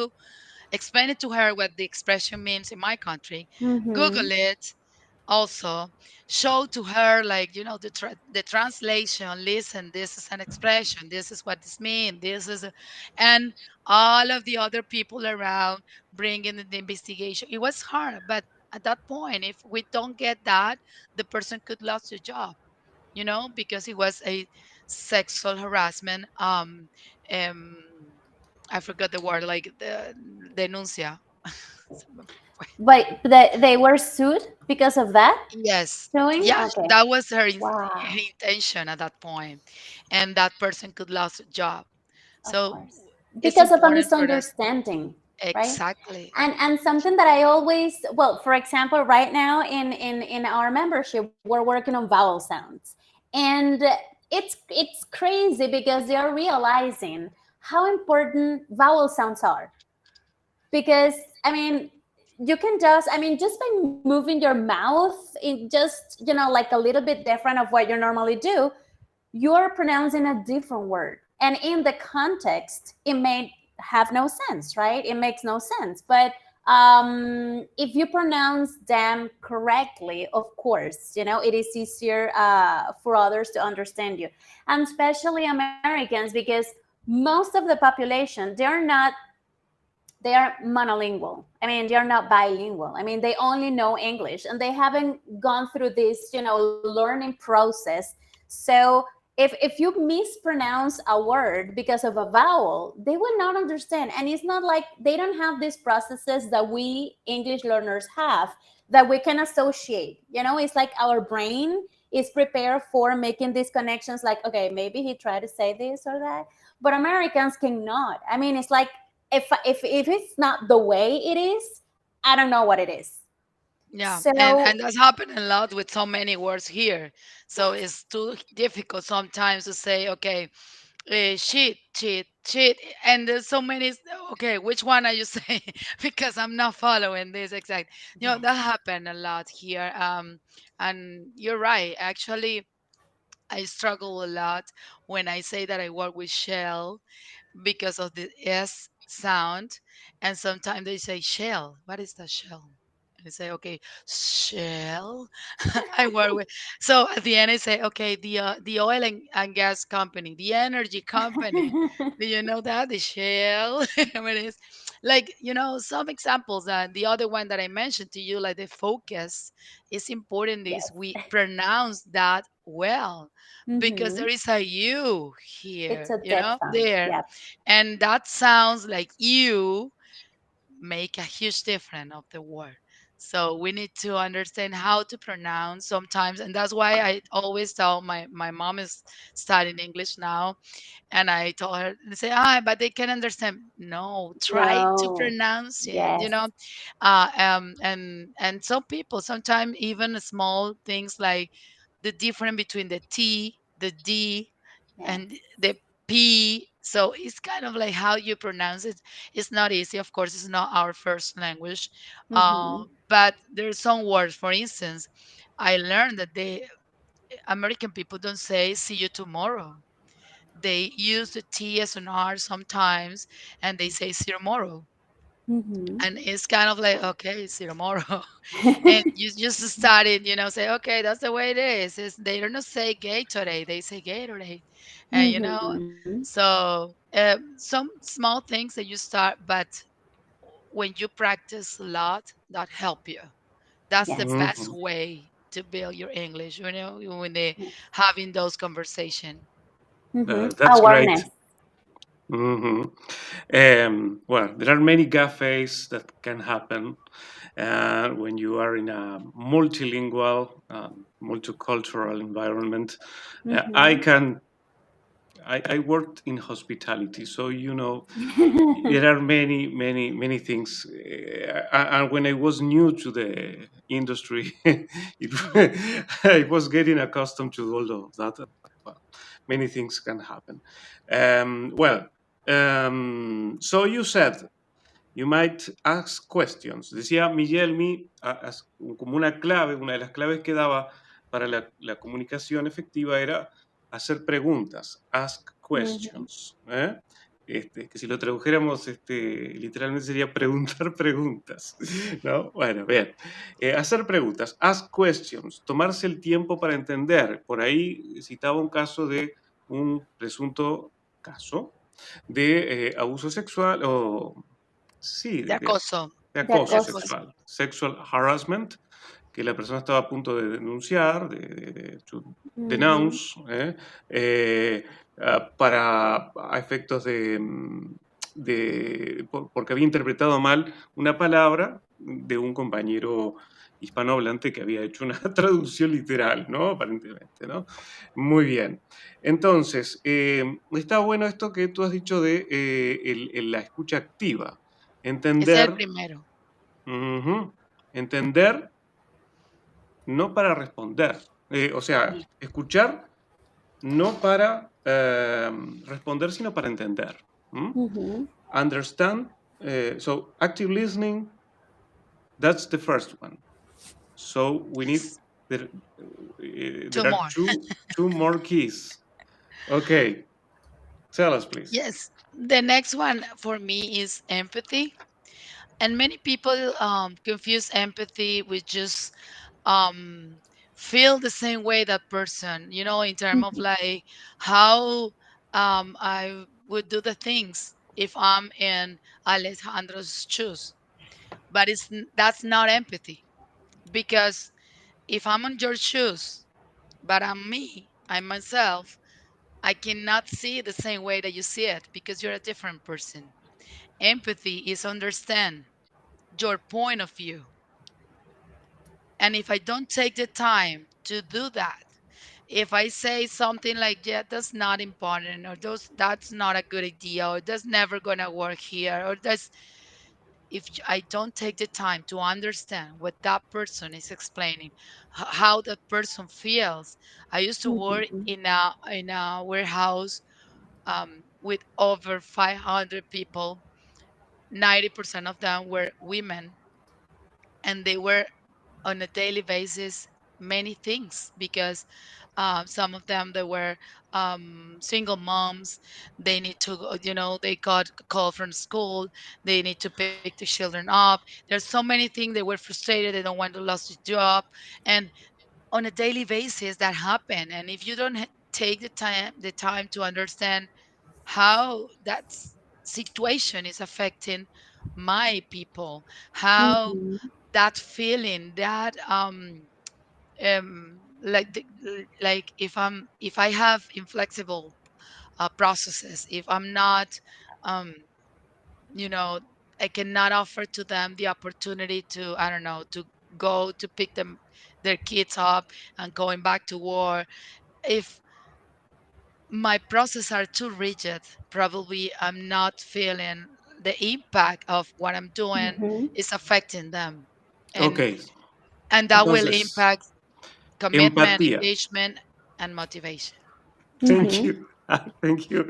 explain it to her what the expression means in my country, Mhm. Google it also, show to her, like, the translation. Listen, this is an expression, this is what this means, and all of the other people around bringing in the investigation. It was hard, but at that point, if we don't get that, the person could lose the job, because it was a sexual harassment. Um I forgot the word, like the denuncia. But they were sued because of that? Yes. Suing? Yeah, Okay. that was her Wow. intention at that point, and that person could lose a job. Of So course. it's Because of a important for us. misunderstanding, right? Exactly. And something that I always, well, for example, right now in our membership, we're working on vowel sounds. And it's crazy because they're realizing how important vowel sounds are. Because I mean, you can just, I mean, just by moving your mouth in just, like a little bit different of what you normally do, you're pronouncing a different word. And in the context, it may have no sense, right? It makes no sense. But if you pronounce them correctly, of course, it is easier for others to understand you. And especially Americans, because most of the population, they are monolingual. I mean, they're not bilingual. I mean, they only know English and they haven't gone through this, learning process. So if you mispronounce a word because of a vowel, they will not understand. And it's not like they don't have these processes that we English learners have that we can associate. It's like our brain is prepared for making these connections like, okay, maybe he tried to say this or that. But Americans cannot. I mean, it's like if it's not the way it is, I don't know what it is. Yeah, and So that's happened a lot with so many words here. So it's too difficult sometimes to say, okay, cheat. And there's so many. Okay, which one are you saying? Because I'm not following this exact. Yes. That happened a lot here. And you're right. Actually, I struggle a lot when I say that I work with Shell because of the S sound. And sometimes they say shell. What is that shell? And I say, okay, shell. I work with. So at the end, I say, okay, the oil and gas company, the energy company. Do you know that the shell? I mean, it's like some examples. The other one that I mentioned to you, like the focus, is important. Is Yes. we pronounce that well because Mm-hmm. there is a you It's here, a dead sound. there, Yep. and that sounds like you make a huge difference of the word. So we need to understand how to pronounce sometimes, and that's why I always tell my mom is studying English now, and I told her, they say, but they can understand. No, try to No. pronounce it, Yes. and some people sometimes even small things like the difference between the T, the D, Yes. and the P. So it's kind of like how you pronounce it. It's not easy. Of course, it's not our first language. Mm-hmm. But there's some words, for instance, I learned that the American people don't say see you tomorrow. They use the T as an R sometimes, and they say see you tomorrow. Mm-hmm. And it's kind of like, okay, see you tomorrow. And you just started, say, okay, that's the way it is. They don't say Gatorade, they say Gatorade. And, Mm-hmm. so some small things that you start, but when you practice a lot, that help you. That's the Yes. best Mhm. way to build your English, when they having those conversation. Mm-hmm. That's great. Awareness. Hmm. Well, there are many cafes that can happen when you are in a multilingual, multicultural environment. I Mm-hmm. can. I worked in hospitality, so there are many things. And when I was new to the industry, I was getting accustomed to all of that. Well, many things can happen. Well, so you said you might ask questions. Decía Miyelmi, como una clave, una de las claves que daba para la comunicación efectiva era hacer preguntas, ask Mm-hmm. questions. Que si lo tradujéramos literalmente sería preguntar preguntas. ¿No? Bueno, bien. Hacer preguntas, ask questions, tomarse el tiempo para entender. Por ahí citaba un caso de un presunto caso de abuso sexual o sí, De acoso, de De de acoso acoso. acoso. sexual, sexual harassment, que la persona estaba a punto de denunciar, to Mm-hmm. denounce, eh, para a efectos porque había interpretado mal una palabra de un compañero hispanohablante que había hecho una traducción literal, ¿no? Aparentemente, ¿no? Muy bien. Entonces, está bueno esto que tú has dicho de la escucha activa. Ese es el Entender, primero. ujú, entender no para responder. O sea, escuchar no para responder, sino para entender. ¿Mm? Mm-hmm. Understand. So, active listening, that's the first one. So, we need, there, Two there are more. two more keys. Okay, tell us, please. Yes. The next one for me is empathy. And many people confuse empathy with just um, feel the same way that person, in terms of like how I would do the things if I'm in Alejandro's shoes. But that's not empathy, because if I'm on your shoes, but I'm me, I'm myself, I cannot see it the same way that you see it because you're a different person. Empathy is understand your point of view. And if I don't take the time to do that, if I say something like, yeah, that's not important, or that's not a good idea, or that's never gonna work here, or that's if I don't take the time to understand what that person is explaining, how that person feels. I used to work Mm-hmm. in a warehouse with over 500 people. 90% of them were women, and they were on a daily basis many things because some of them they were single moms. They need to they got a call from school. They need to pick the children up. There's so many things. They were frustrated. They don't want to lose the job, and on a daily basis that happen. And if you don't take the time to understand how that situation is affecting my people, how Mhm. that feeling, that like if I have inflexible processes, if I'm not um you know I cannot offer to them the opportunity to, I don't know, to go to pick them their kids up and going back to war. If my processes are too rigid, probably I'm not feeling the impact of what I'm doing Mhm. is affecting them. and Ok, and that will entonces, impact commitment, empatía. engagement, and motivation. Thank Mhm. you. Thank you.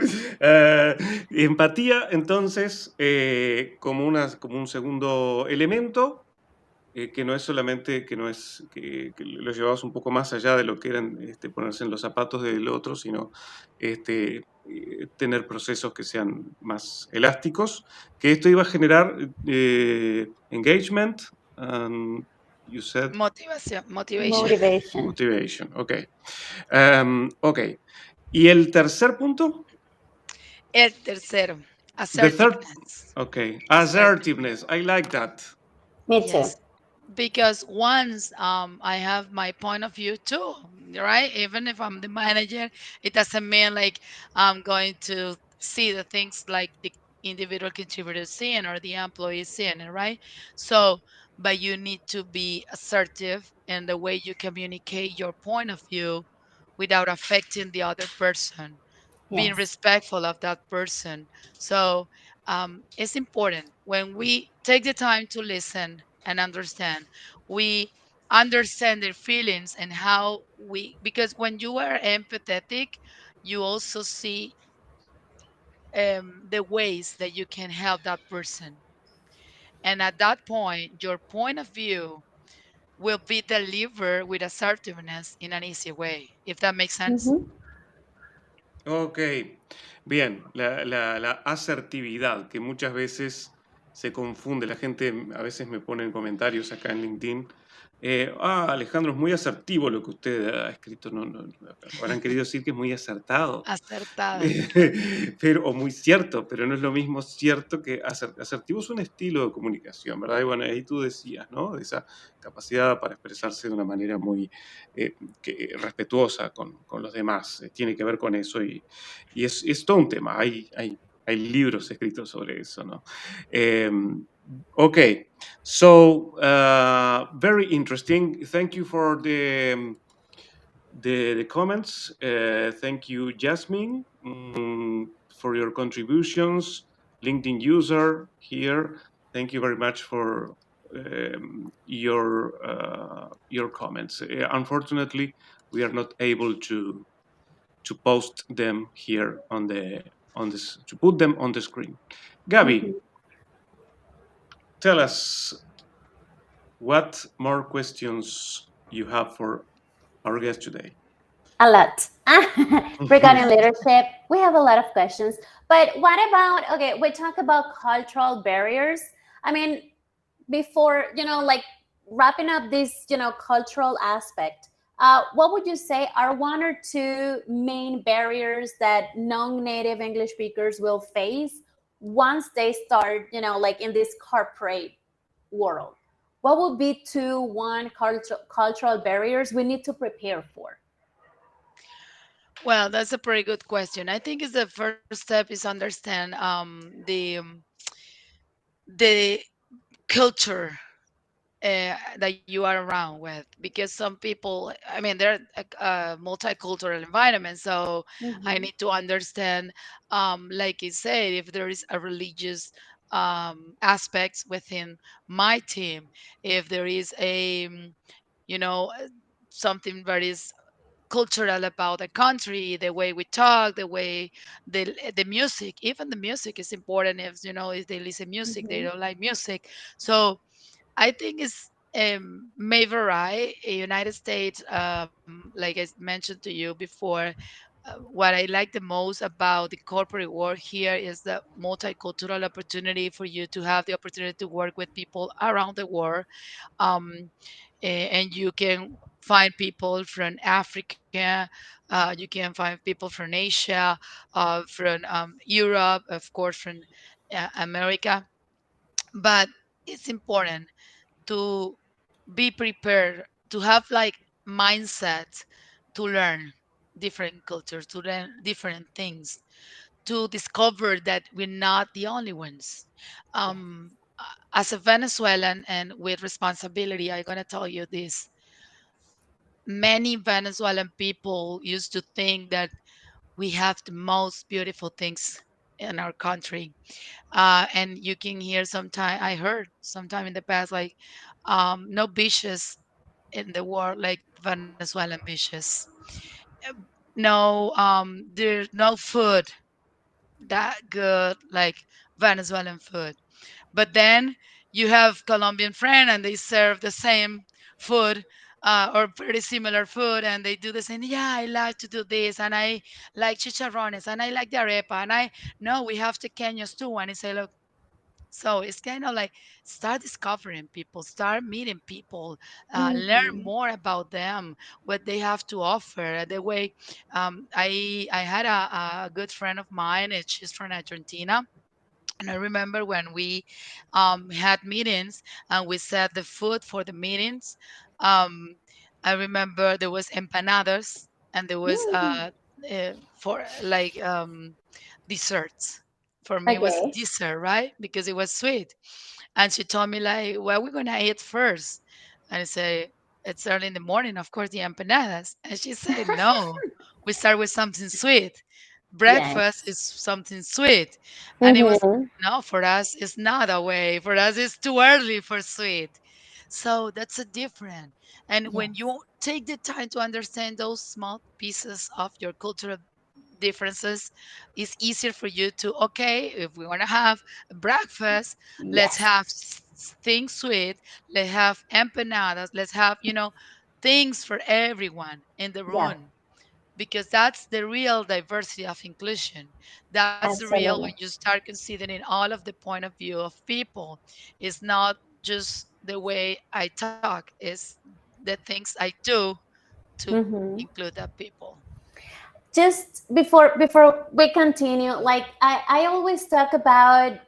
Empatía, entonces, como un segundo elemento, que no es solamente, que no es, que lo llevabas un poco más allá de lo que eran ponerse en los zapatos del otro, sino tener procesos que sean más elásticos, que esto iba a generar engagement, you said Motivation. Motivation. motivation, ok. Ok. ¿Y el tercer punto? El tercero, The third, assertiveness. okay, Assertiveness. assertiveness. I like that. Me too. Yes. Because once I have my point of view too, right? Even if I'm the manager, it doesn't mean like I'm going to see the things like the individual contributors seeing or the employees seeing it, right? So, but you need to be assertive in the way you communicate your point of view without affecting the other person, being Yes. respectful of that person. So it's important when we take the time to listen and understand. We understand their feelings and how because when you are empathetic, you also see the ways that you can help that person. And at that point, your point of view will be delivered with assertiveness in an easy way, if that makes sense. Mhm. Ok, bien, la asertividad, que muchas veces se confunde, la gente a veces me pone en comentarios acá en LinkedIn, Alejandro, es muy asertivo lo que usted ha escrito, no, habrán querido decir que es muy acertado. Acertado. Pero, o muy cierto, pero no es lo mismo cierto que asertivo es un estilo de comunicación, ¿verdad? Y bueno, ahí tú decías, ¿no? De esa capacidad para expresarse de una manera muy respetuosa con los demás, tiene que ver con eso y es todo un tema, hay libros escritos sobre eso, ¿no? Okay, so very interesting. Thank you for the comments. Thank you, Jasmine, for your contributions. LinkedIn user here. Thank you very much for your comments. Unfortunately, we are not able to post them here on this to put them on the screen. Gabi, Mhm. tell us what more questions you have for our guest today. A lot. Regarding leadership, we have a lot of questions. But what about, okay, we talk about cultural barriers. I mean, before, like wrapping up this, cultural aspect, what would you say are one or two main barriers that non-native English speakers will face once they start, like in this corporate world? What would be two, one cultural barriers we need to prepare for? Well, that's a pretty good question. I think is the first step is understand the culture that you are around with, because some people, I mean, they're a multicultural environment, so I Mhm. need to understand, like you said, if there is a religious aspects within my team, if there is a something that is cultural about the country, the way we talk, the way the music, even the music is important. If if they listen music, they Mhm. don't like music. So I think it's may vary. United States, like I mentioned to you before, what I like the most about the corporate world here is the multicultural opportunity for you to have the opportunity to work with people around the world. Um, and you can find people from Africa, you can find people from Asia, from Europe, of course, from America. But it's important to be prepared, to have like mindset to learn different cultures, to learn different things, to discover that we're not the only ones. Yes. As a Venezuelan and with responsibility, I'm gonna tell you this. Many Venezuelan people used to think that we have the most beautiful things in our country. And you can hear sometime, I heard sometime in the past, like no beaches in the world like Venezuelan beaches. No, there's no food that good like Venezuelan food. But then you have Colombian friend and they serve the same food, or very similar food, and they do the same. Yeah, I like to do this, and I like chicharrones, and I like the arepa, and I no, we have tequeños too. And I say, look, so it's kind of like start discovering people, start meeting people, learn Mhm. more about them, what they have to offer. The way I had a good friend of mine, and she's from Argentina, and I remember when we had meetings and we set the food for the meetings. Um, I remember there was empanadas and there was Mm. for like desserts. For me, it was Okay. dessert, right? Because it was sweet. And she told me like, "What are we gonna eat first?" And I say, "It's early in the morning, of course, the empanadas." And she said, "No, we start with something sweet. Breakfast Yes. is something sweet." And it was Mhm. no, for us, it's not a way. For us, it's too early for sweet. So that's a different. And when Yes. you take the time to understand those small pieces of your cultural differences, it's easier for you to, okay, if we want to have breakfast, let's Yes. have things sweet, let's have empanadas, let's have, things for everyone in the Yeah. room, because that's the real diversity of inclusion. That's the real when you Absolutely. start considering all of the point of view of people. It's not just the way I talk, it's the things I do to Mhm. include that people. Just before we continue, like I always talk about,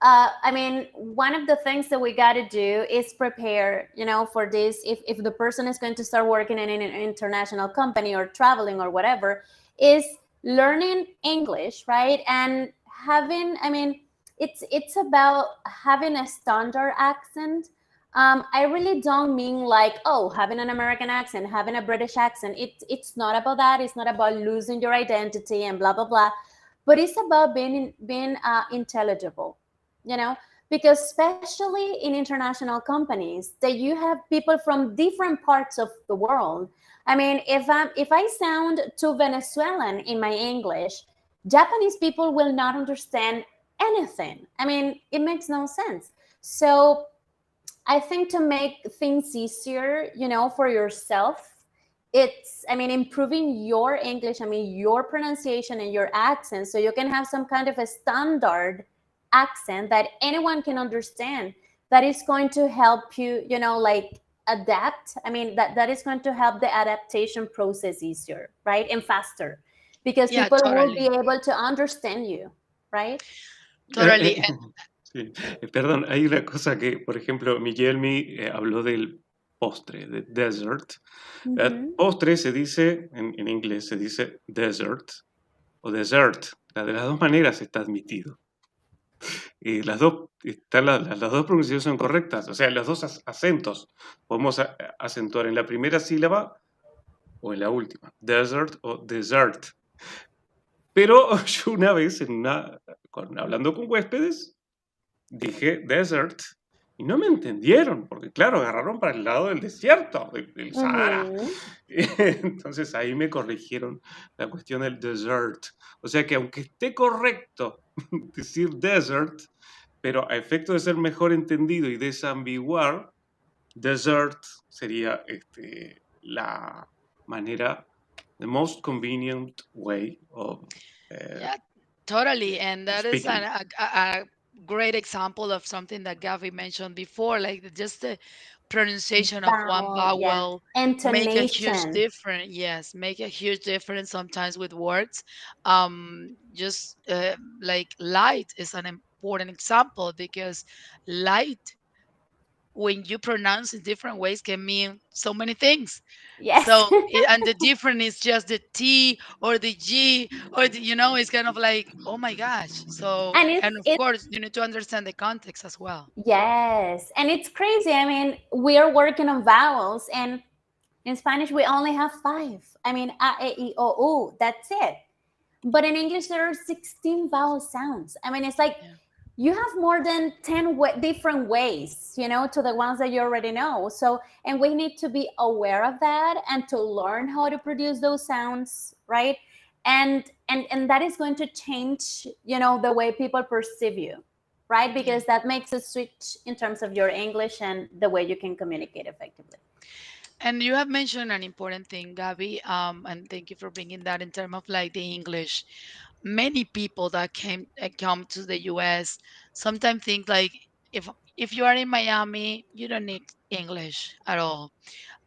I mean, one of the things that we got to do is prepare, for this. If the person is going to start working in an international company or traveling or whatever, is learning English, right? And having, I mean, it's about having a standard accent. I really don't mean like, oh, having an American accent, having a British accent. It's not about that. It's not about losing your identity and blah blah blah, but it's about being intelligible, you know, because especially in international companies that you have people from different parts of the world. I mean, if I sound too Venezuelan in my English, Japanese people will not understand anything. I mean, it makes no sense. So I think to make things easier, for yourself, it's, I mean, improving your English, I mean, your pronunciation and your accent, so you can have some kind of a standard accent that anyone can understand, that is going to help you, like adapt. I mean, that is going to help the adaptation process easier, right? And faster, because Yeah, people will be totally. able to understand you, right? Eh, Totally. eh, sí. Perdón, hay una cosa que, por ejemplo, Miyelmi habló del postre, de dessert. Mm-hmm. Postre se dice, en inglés se dice dessert o dessert. De las dos maneras está admitido. Y las dos, las dos pronunciaciones son correctas, o sea, los dos acentos. Podemos acentuar en la primera sílaba o en la última, desert o dessert. Pero yo una vez, hablando con huéspedes, dije desert Y no me entendieron, porque claro, agarraron para el lado del desierto, del Sahara. Entonces ahí me corrigieron la cuestión del desert. O sea que aunque esté correcto decir desert, pero a efecto de ser mejor entendido y desambiguar, desert sería la manera, the most convenient way of Yeah, totally. And that is speaking. a great example of something that Gavi mentioned before, like just the pronunciation of one Vowel, yeah. vowel make a huge Intonation. difference. Yes, make a huge difference sometimes with words. Just like light is an important example because light, when you pronounce in different ways, can mean so many things. Yes. So, and the difference is just the T or the G or it's kind of like, oh my gosh. So, and and of it's course, you need to understand the context as well. yes, and it's crazy. I mean, we are working on vowels, and in Spanish we only have five. I mean, a, e, I, o, u. That's it. But in English there are 16 vowel sounds. I mean, it's like Yeah. you have more than 10 different ways, to the ones that you already know. So, and we need to be aware of that and to learn how to produce those sounds, right? And that is going to change, the way people perceive you, right? Yeah. Because that makes a switch in terms of your English and the way you can communicate effectively. And you have mentioned an important thing, Gabby, and thank you for bringing that in terms of like the English. Many people that come to the US sometimes think like if you are in Miami, you don't need English at all.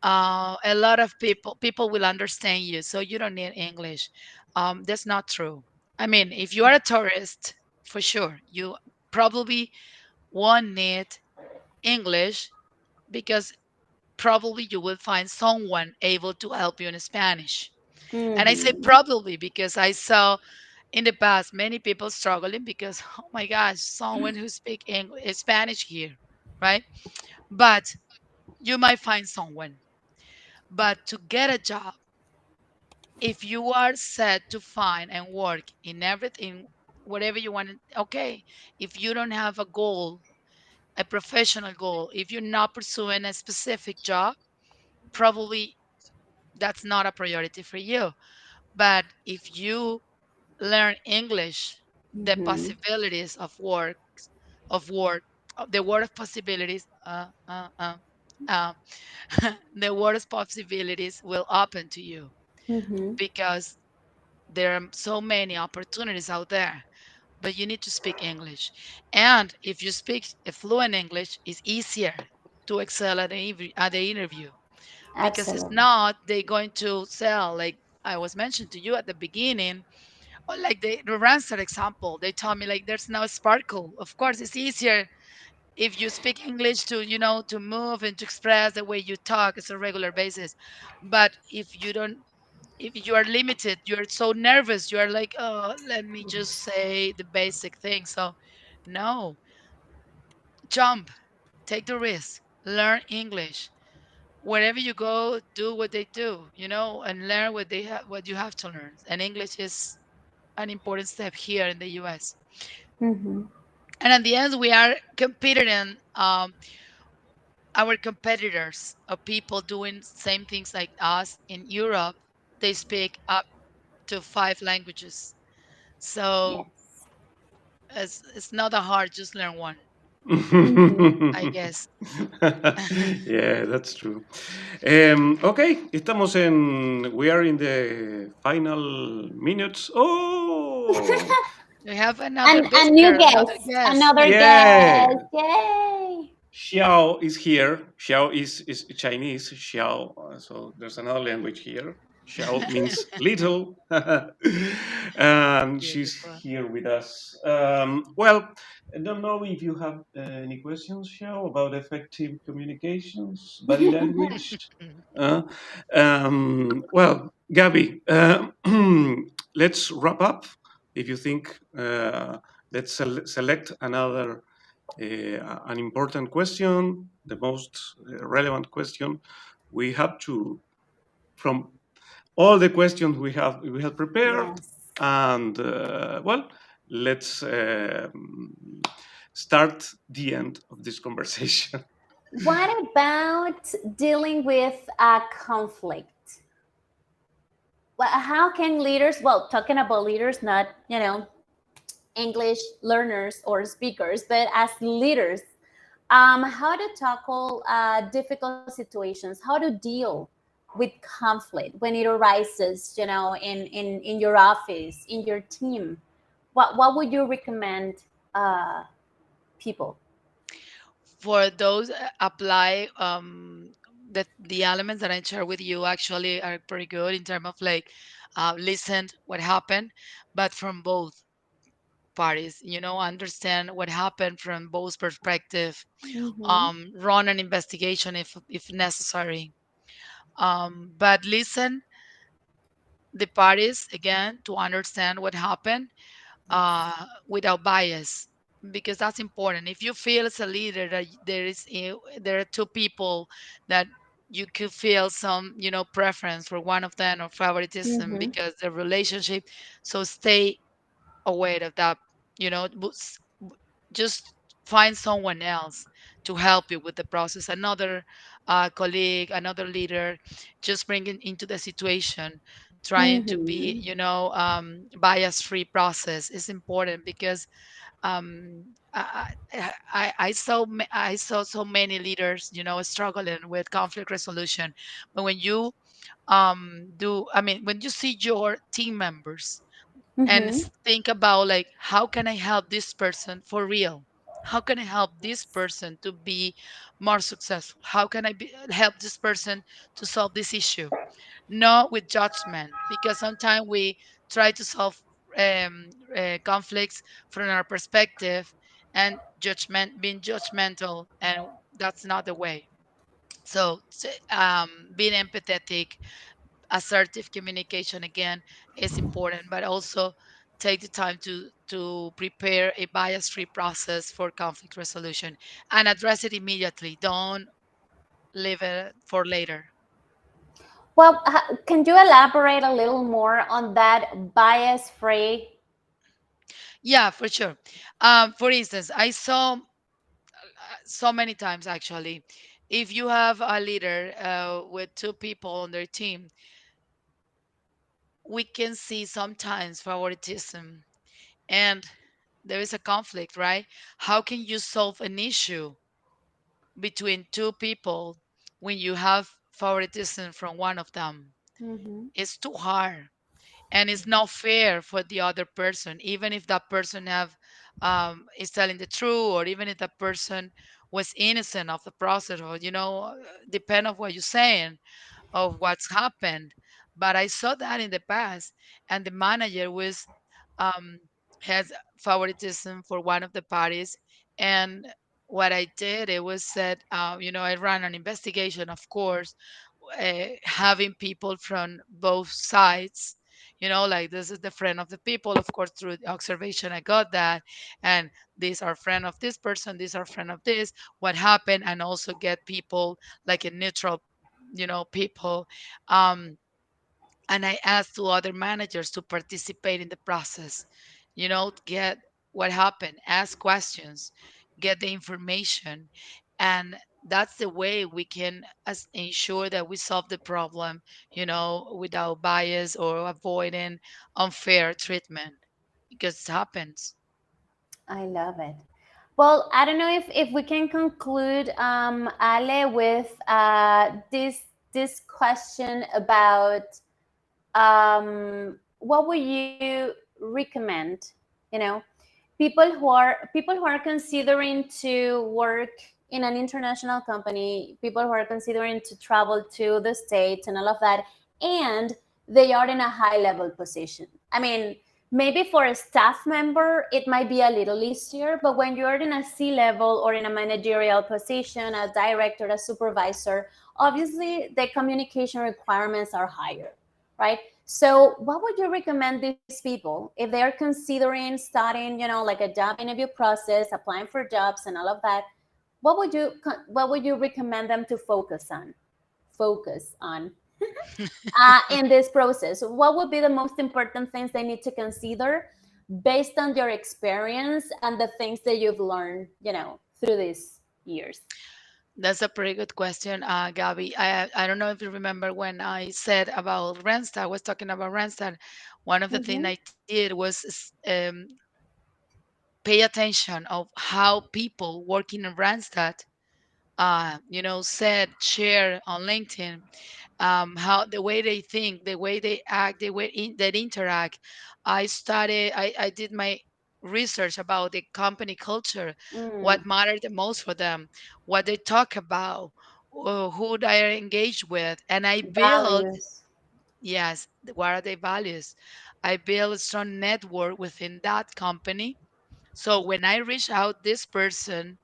A lot of people will understand you, so you don't need English. That's not true. I mean, if you are a tourist, for sure, you probably won't need English because probably you will find someone able to help you in Spanish. And I say Mm-hmm. probably because I saw in the past many people struggling because oh my gosh, someone who speak English, Spanish here, right? But you might find someone. But to get a job, if you are set to find and work in everything, whatever you want, okay. If you don't have a goal, a professional goal, if you're not pursuing a specific job, probably that's not a priority for you. But if you learn English, the Mm-hmm. possibilities of work, the world of possibilities, uh, the world of possibilities will open to you Mm-hmm. because there are so many opportunities out there. But you need to speak English, and if you speak a fluent English, it's easier to excel at the interview because if Absolutely. not, they're going to sell like I was mentioned to you at the beginning. Or like the Randstad example, they told me like there's no sparkle. Of course, it's easier if you speak English to to move and to express the way you talk as a regular basis. But if you are limited, you're so nervous. You are like, oh, let me just say the basic thing. So, no, jump, take the risk, learn English. Wherever you go, do what they do, and learn what you have to learn. And English is an important step here in the US. Mm-hmm. And at the end, we are competing our competitors of people doing same things like us in Europe. They speak up to 5 languages. So Yes. it's not that hard, just learn one, Mm-hmm. I guess. Yeah, that's true. Okay, we are in the final minutes. Oh, We have another And a new visitor, another guest, guest. another yeah. guest. Yay! Xiao is here. Xiao is Chinese. Xiao. So there's another language here. Xiao means little. And she's Beautiful. here with us. Well, I don't know if you have any questions, Xiao, about effective communications, body language. Uh, well, Gabby, let's wrap up. If you think, let's select another an important question, the most relevant question. We have to, from all the questions we have prepared, Yes. and well, let's start the end of this conversation. What about dealing with a conflict? Well, how can leaders, well, talking about leaders, not, English learners or speakers, but as leaders, how to tackle difficult situations, how to deal with conflict when it arises, in your office, in your team. What would you recommend uh, people? For those apply the elements that I share with you actually are pretty good in terms of like listen what happened, but from both parties, understand what happened from both perspective, Mm-hmm. run an investigation if necessary, but listen the parties again to understand what happened without bias, because that's important. If you feel as a leader that there are two people that you could feel some preference for one of them or favoritism Mm-hmm. because the relationship, so stay aware of that. Just find someone else to help you with the process, another colleague, another leader, just bring it into the situation, trying to be Mm-hmm. bias free process is important, because I saw so many leaders struggling with conflict resolution. But when you do I mean when you see your team members and Mm-hmm. think about like, how can I help this person for real, how can I help this person to be more successful, how can help this person to solve this issue, not with judgment, because sometimes we try to solve conflicts from our perspective and being judgmental, and that's not the way. So being empathetic, assertive communication again is important, but also take the time to prepare a bias-free process for conflict resolution and address it immediately. Don't leave it for later. Well, can you elaborate a little more on that bias free? Yeah, for sure. For instance, I saw so many times actually, if you have a leader with two people on their team, we can see sometimes favoritism, and there is a conflict, right? How can you solve an issue between two people when you have favoritism from one of them? Mm-hmm. It's too hard, and it's not fair for the other person, even if that person have is telling the truth, or even if that person was innocent of the process, or depend on what you're saying of what's happened. But I saw that in the past, and the manager was um, has favoritism for one of the parties, and what I did, it was said, I ran an investigation, of course, having people from both sides. Like, this is the friend of the people, of course, through the observation I got that, and these are friend of this person, these are friend of this, what happened, and also get people like a neutral, people. Um, and I asked two other managers to participate in the process, get what happened, ask questions, get the information. And that's the way we can ensure that we solve the problem, without bias or avoiding unfair treatment, because it happens. I love it. Well, I don't know if we can conclude, Ale, with this question about what would you recommend? You know, people who are considering to work in an international company, people who are considering to travel to the States and all of that, and they are in a high level position. I mean, maybe for a staff member it might be a little easier, but when you're in a C level or in a managerial position, a director, a supervisor, obviously the communication requirements are higher, right? So what would you recommend these people if they're considering starting, like a job interview process, applying for jobs and all of that? What would you recommend them to focus on in this process? What would be the most important things they need to consider based on your experience and the things that you've learned, through these years? That's a pretty good question, Gabby. I don't know if you remember when I said about Randstad. I was talking about Randstad. One of the things Mm-hmm. I did was pay attention of how people working in Randstad, said, share on LinkedIn, how the way they think, the way they act, the way they interact. I did my research about the company culture, Mm, what mattered the most for them, what they talk about, who they are engaged with. And I built, values. yes, what are their values? I built a strong network within that company. So when I reach out this person,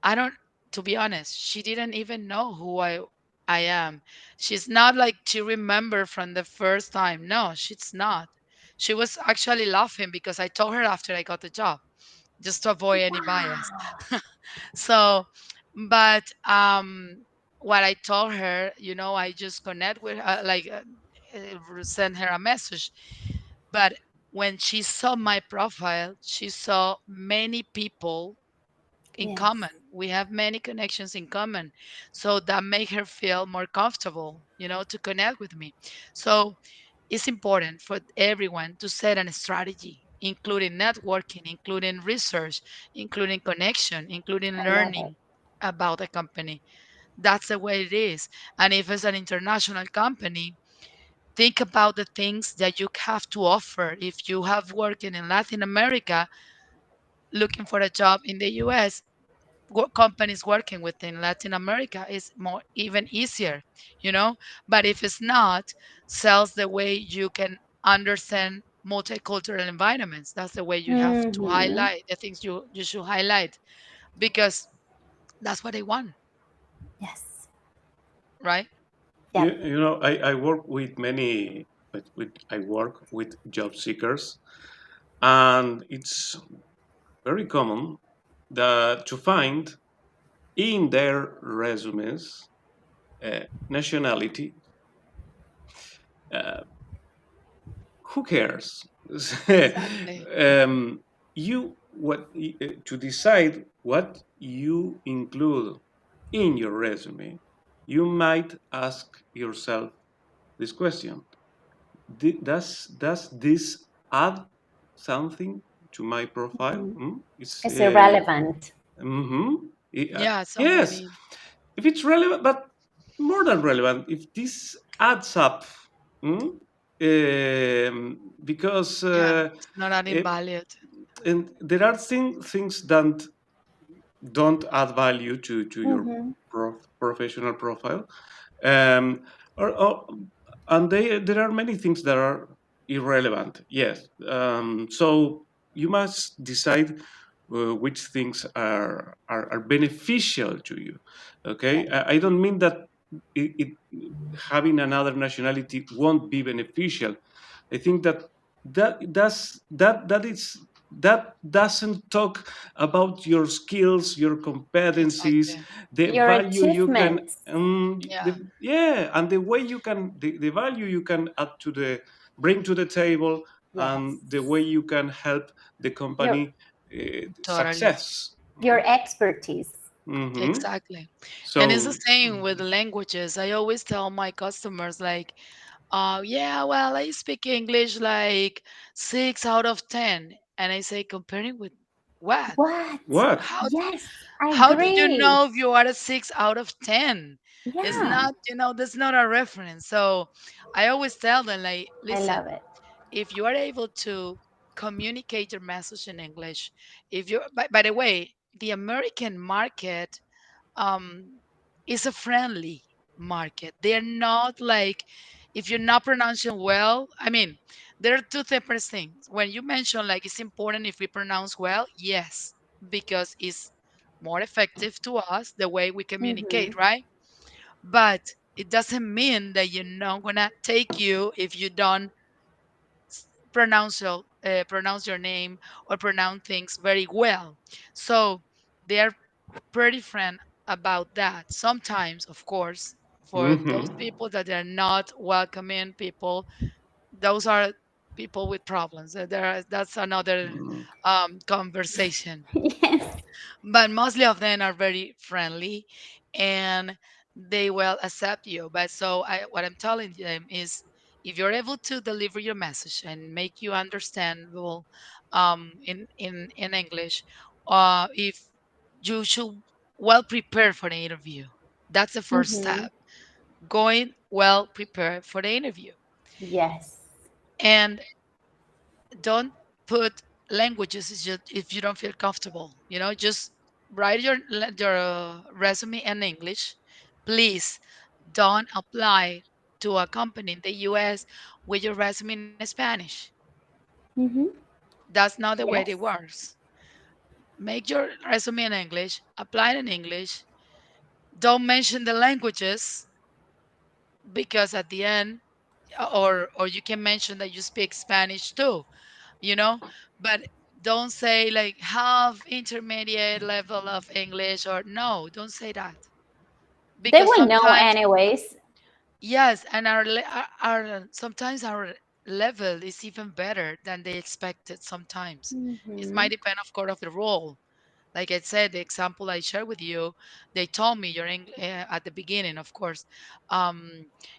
I don't, to be honest, she didn't even know who I am. She's not like she remember from the first time. No, she's not. She was actually laughing because I told her after I got the job, just to avoid any bias. Wow. So, but what I told her, I just connect with her, like send her a message. But when she saw my profile, she saw many people in Yes. common. We have many connections in common. So that make her feel more comfortable, to connect with me. So it's important for everyone to set a strategy, including networking, including research, including connection, including I love it. learning about the company. That's the way it is. And if it's an international company, think about the things that you have to offer. If you have working in Latin America, looking for a job in the US, companies working within Latin America is more even easier, you know. But if it's not, sells the way you can understand multicultural environments. That's the way you have to Mm-hmm. highlight the things you should highlight because that's what they want, Yes. right? Yep. I work with many, I work with job seekers, and it's very common that to find in their resumes nationality. Uh, who cares? Exactly. um, you what to decide what you include in your resume. You might ask yourself this question: does this add something to my profile? Mhm. It's It's irrelevant. mhm. Yeah, so Yes, many. if it's relevant, but more than relevant, if this adds up, mm, because Yeah, it's not adding eh, value. and there are things that don't add value to your Mm-hmm. professional profile, um, or and there are many things that are irrelevant. Yes, so you must decide which things are beneficial to you. Yes. Okay, I don't mean that having another nationality won't be beneficial. I think that doesn't talk about your skills, your competencies, Exactly. the Your value you can, achievements. Yeah, yeah, and the way you can, the value you can add to the bring to the table, Yes. and the way you can help the Your company totally. success. your expertise. Mm-hmm. Exactly. And it's the So, same with languages. I always tell my customers like, yeah, well, I speak English like 6 out of 10. And I say, comparing with what? What? what? How Yes, I how do you agree. know if you are a 6 out of 10? It's Yeah, not, that's not a reference. So I always tell them like, I listen, love it. if you are able to communicate your message in English, if you by the way, the American market um is a friendly market. They're not like if you're not pronouncing well. I mean, there are two different things. When you mention like it's important if we pronounce well, yes, because it's more effective to us the way we Mm-hmm. communicate, right? But it doesn't mean that you're not gonna take you if you don't pronounce your name or pronounce things very well. So they are pretty friend about that. Sometimes, of course, for those Mm-hmm. people that are not welcoming people, those are. people with problems. That's another Mm. conversation. Yes. But mostly of them are very friendly, and they will accept you. But what I'm telling them is, if you're able to deliver your message and make you understandable in English, if you should well prepare for the interview. That's the first Mm-hmm. step. Going well prepared for the interview. Yes. And don't put languages if you don't feel comfortable. Just write your resume in English. Please don't apply to a company in the US with your resume in Spanish. Mm-hmm. That's not the way it Yes. works. Make your resume in English, apply it in English. Don't mention the languages, because at the end, or you can mention that you speak Spanish too, you know but don't say like have intermediate level of English, or no, don't say that, They because will know sometimes, anyways. yes, and our sometimes our level is even better than they expected. Sometimes it Mm-hmm. might depend, of course, of the role. Like I said, the example I shared with you, they told me at the beginning, of course,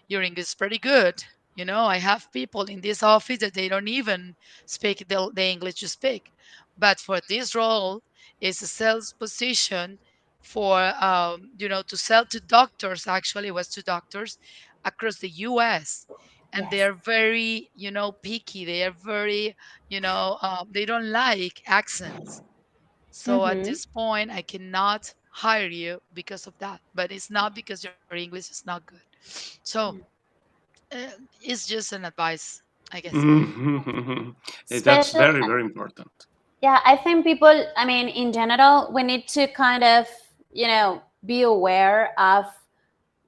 your English is pretty good. I have people in this office that they don't even speak the English you speak. But for this role, it's a sales position for, to sell to doctors. Actually, it was to doctors across the U.S. And they Yes. are very, picky. They are very, they don't like accents. So at Mm-hmm. this point, I cannot hire you because of that. But it's not because your English is not good. So uh, it's just an advice, I guess. Mhm. That's Special. very, very important. Yeah, I think people, I mean, in general, we need to kind of, be aware of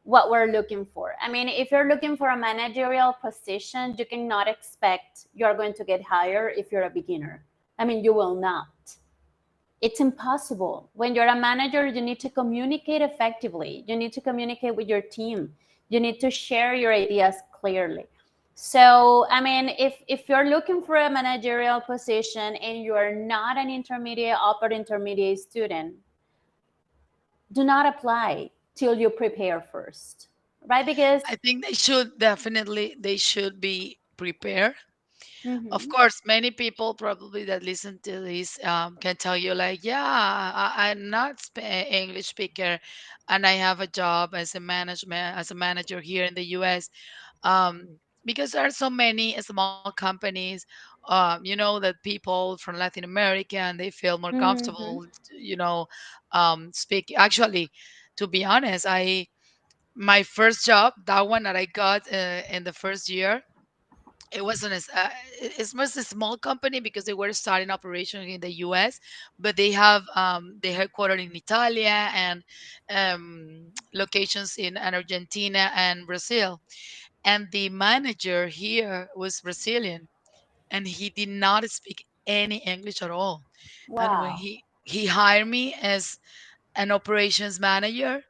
what we're looking for. I mean, if you're looking for a managerial position, you cannot expect you're going to get hired if you're a beginner. I mean, you will not. It's impossible. When you're a manager, you need to communicate effectively. You need to communicate with your team. You need to share your ideas clearly. So, I mean, if you're looking for a managerial position and you're not an intermediate, upper intermediate student, do not apply till you prepare first, right? Because I think they should be prepared. Of mhm, course, many people probably that listen to this can tell you like, yeah, I'm not English speaker, and I have a job as a manager here in the U.S. Because there are so many small companies, that people from Latin America, and they feel more mhm, comfortable, speak. Actually, to be honest, my first job, that one that I got in the first year, it wasn't it was a small company because they were starting operation in the US, but they have they headquartered in Italia and locations in Argentina and Brazil. And the manager here was Brazilian, and he did not speak any English at all. And when wow, he hired me as an operations manager,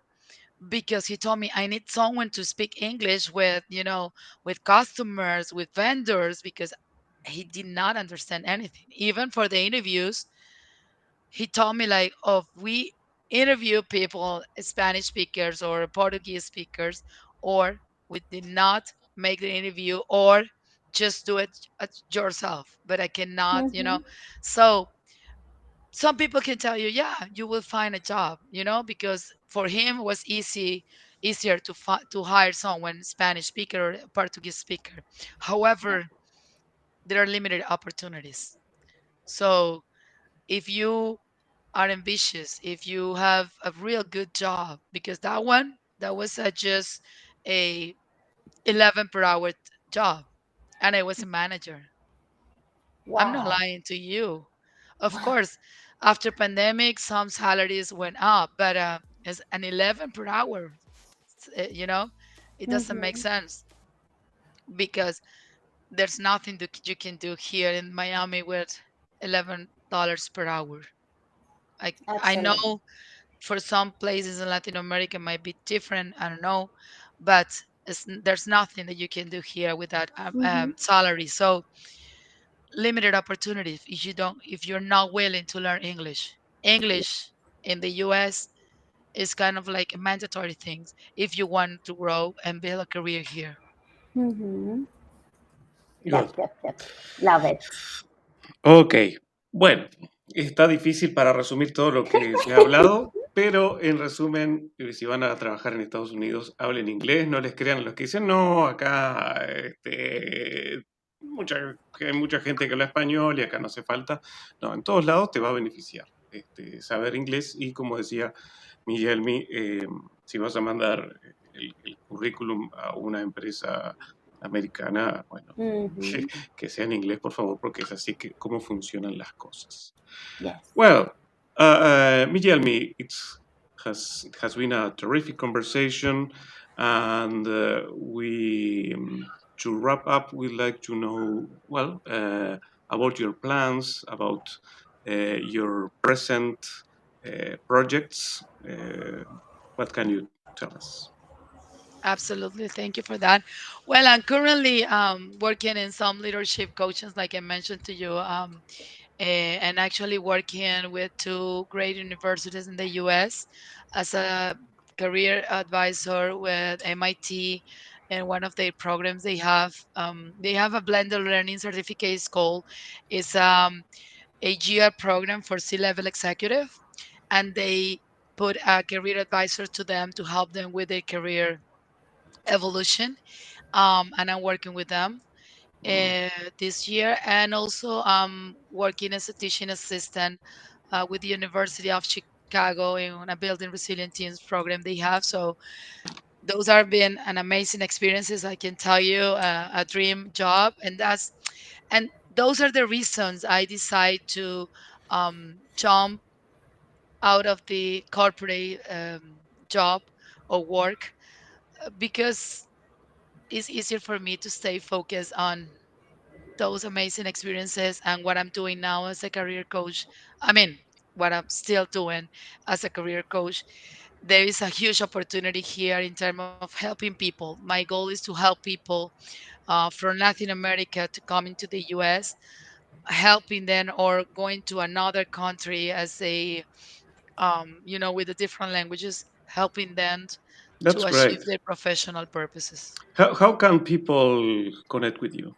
because he told me I need someone to speak English with customers, with vendors, because he did not understand anything. Even for the interviews, he told me like, oh, we interview people, Spanish speakers or Portuguese speakers, or we did not make the interview, or just do it yourself. But I cannot. mhm, So some people can tell you, yeah, you will find a job, because for him it was easier to hire someone Spanish speaker or Portuguese speaker. However, there are limited opportunities. So if you are ambitious, if you have a real good job, because that was just a 11 per hour job, and I was a manager. I'm not wow, lying to you. Of course, after pandemic, some salaries went up, but it's an 11 per hour. It doesn't make mhm, sense, because there's nothing that you can do here in Miami with $11 per hour. I absolutely, know for some places in Latin America might be different. I don't know, but there's nothing that you can do here with that mhm, salary. So limited opportunities if you're not willing to learn English. English in the US is kind of like a mandatory thing if you want to grow and build a career here. Mm-hmm. Yep, Good. yep, yep. Love it. Ok, bueno, está difícil para resumir todo lo que se ha hablado, pero en resumen, si van a trabajar en Estados Unidos, hablen inglés, no les crean a los que dicen, no, acá hay mucha gente que habla español y acá no hace falta. No, en todos lados te va a beneficiar saber inglés y como decía Miyelmi, si vas a mandar el currículum a una empresa americana, bueno, Mm-hmm. que sea en inglés, por favor, porque es así que cómo funcionan las cosas. Yes. Well, Miguelmi, it has been a terrific conversation, and to wrap up, we'd like to know, well, about your plans, about your present projects. What can you tell us? Absolutely. Thank you for that. Well, I'm currently working in some leadership coaches, like I mentioned to you, and actually working with two great universities in the US as a career advisor with MIT. And one of their programs they have a blended learning certificate called it's a GR program for C-level executive, and they put a career advisor to them to help them with their career evolution. And I'm working with them Mm, this year, and also working as a teaching assistant with the University of Chicago in a building resilient teams program they have. So those have been an amazing experiences. I can tell you, a dream job, and those are the reasons I decide to jump out of the corporate job or work, because it's easier for me to stay focused on those amazing experiences and what I'm doing now as a career coach. I mean, what I'm still doing as a career coach. There is a huge opportunity here in terms of helping people. My goal is to help people from Latin America to come into the US, helping them or going to another country as a, with the different languages, helping them to that's achieve great. their professional purposes. How can people connect with you?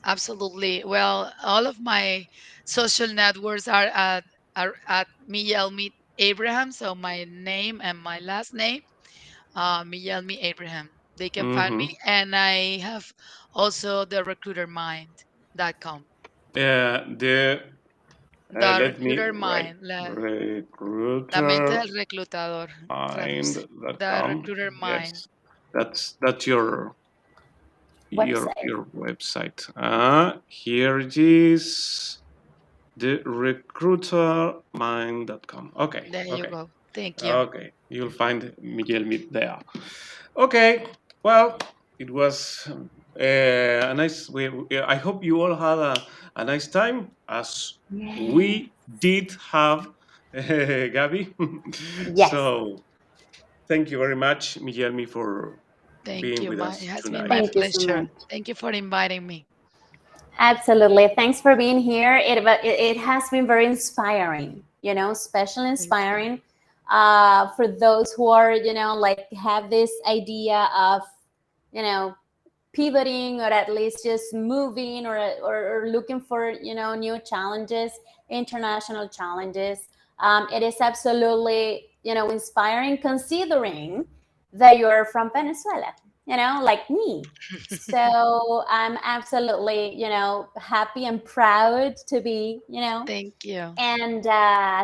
Absolutely. Well, all of my social networks are at Miyelmi Abraham. So my name and my last name, Miyelmi Abraham. They can find me, Mm-hmm. and I have also the recruitermind.com. The The let me recruiter write mind, la mente del recruitermind.com. reclutador, traduce. The recruiter mind. Yes, that's Website. your website. Here it is. The recruitermind.com. Okay, There you okay, go. Thank you. okay. You'll find Miguel Meet there. Okay, well, it was a nice. I hope you all had a nice time, as Yes. we did have, Gabby. Yes. So, thank you very much, Miguelmi, for Thank being you. with It us has been my tonight. Thank you so pleasure. much. Thank you for inviting me. Absolutely. Thanks for being here. It has been very inspiring, especially Thank you. inspiring for those who are, like have this idea of, you know, pivoting or at least just moving or looking for, new challenges, international challenges. It is absolutely, inspiring considering that you're from Venezuela, like me. So I'm absolutely, happy and proud to be, Thank you. and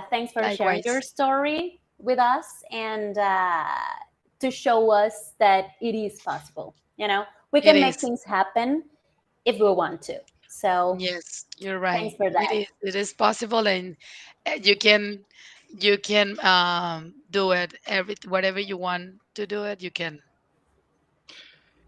thanks for sharing your Likewise. story with us and to show us that it is possible. We It can make is. things happen if we want to. So Yes, you're thanks right. for It that. is. It is possible, and you can do it. Whatever you want to do it, you can.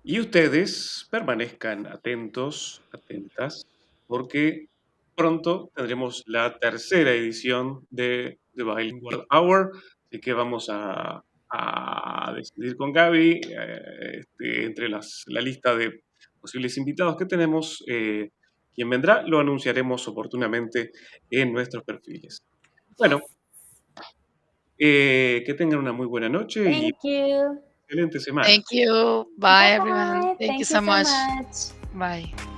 Y ustedes permanezcan atentos, atentas, porque pronto tendremos la tercera edición de The Bilingual Hour, así que vamos a decidir con Gaby, entre la lista de posibles invitados que tenemos, quién vendrá, lo anunciaremos oportunamente en nuestros perfiles. Bueno, que tengan una muy buena noche y Thank you. excelente semana. Thank you. Bye, everyone. Bye. Thank you Thank you so so much. much. Bye.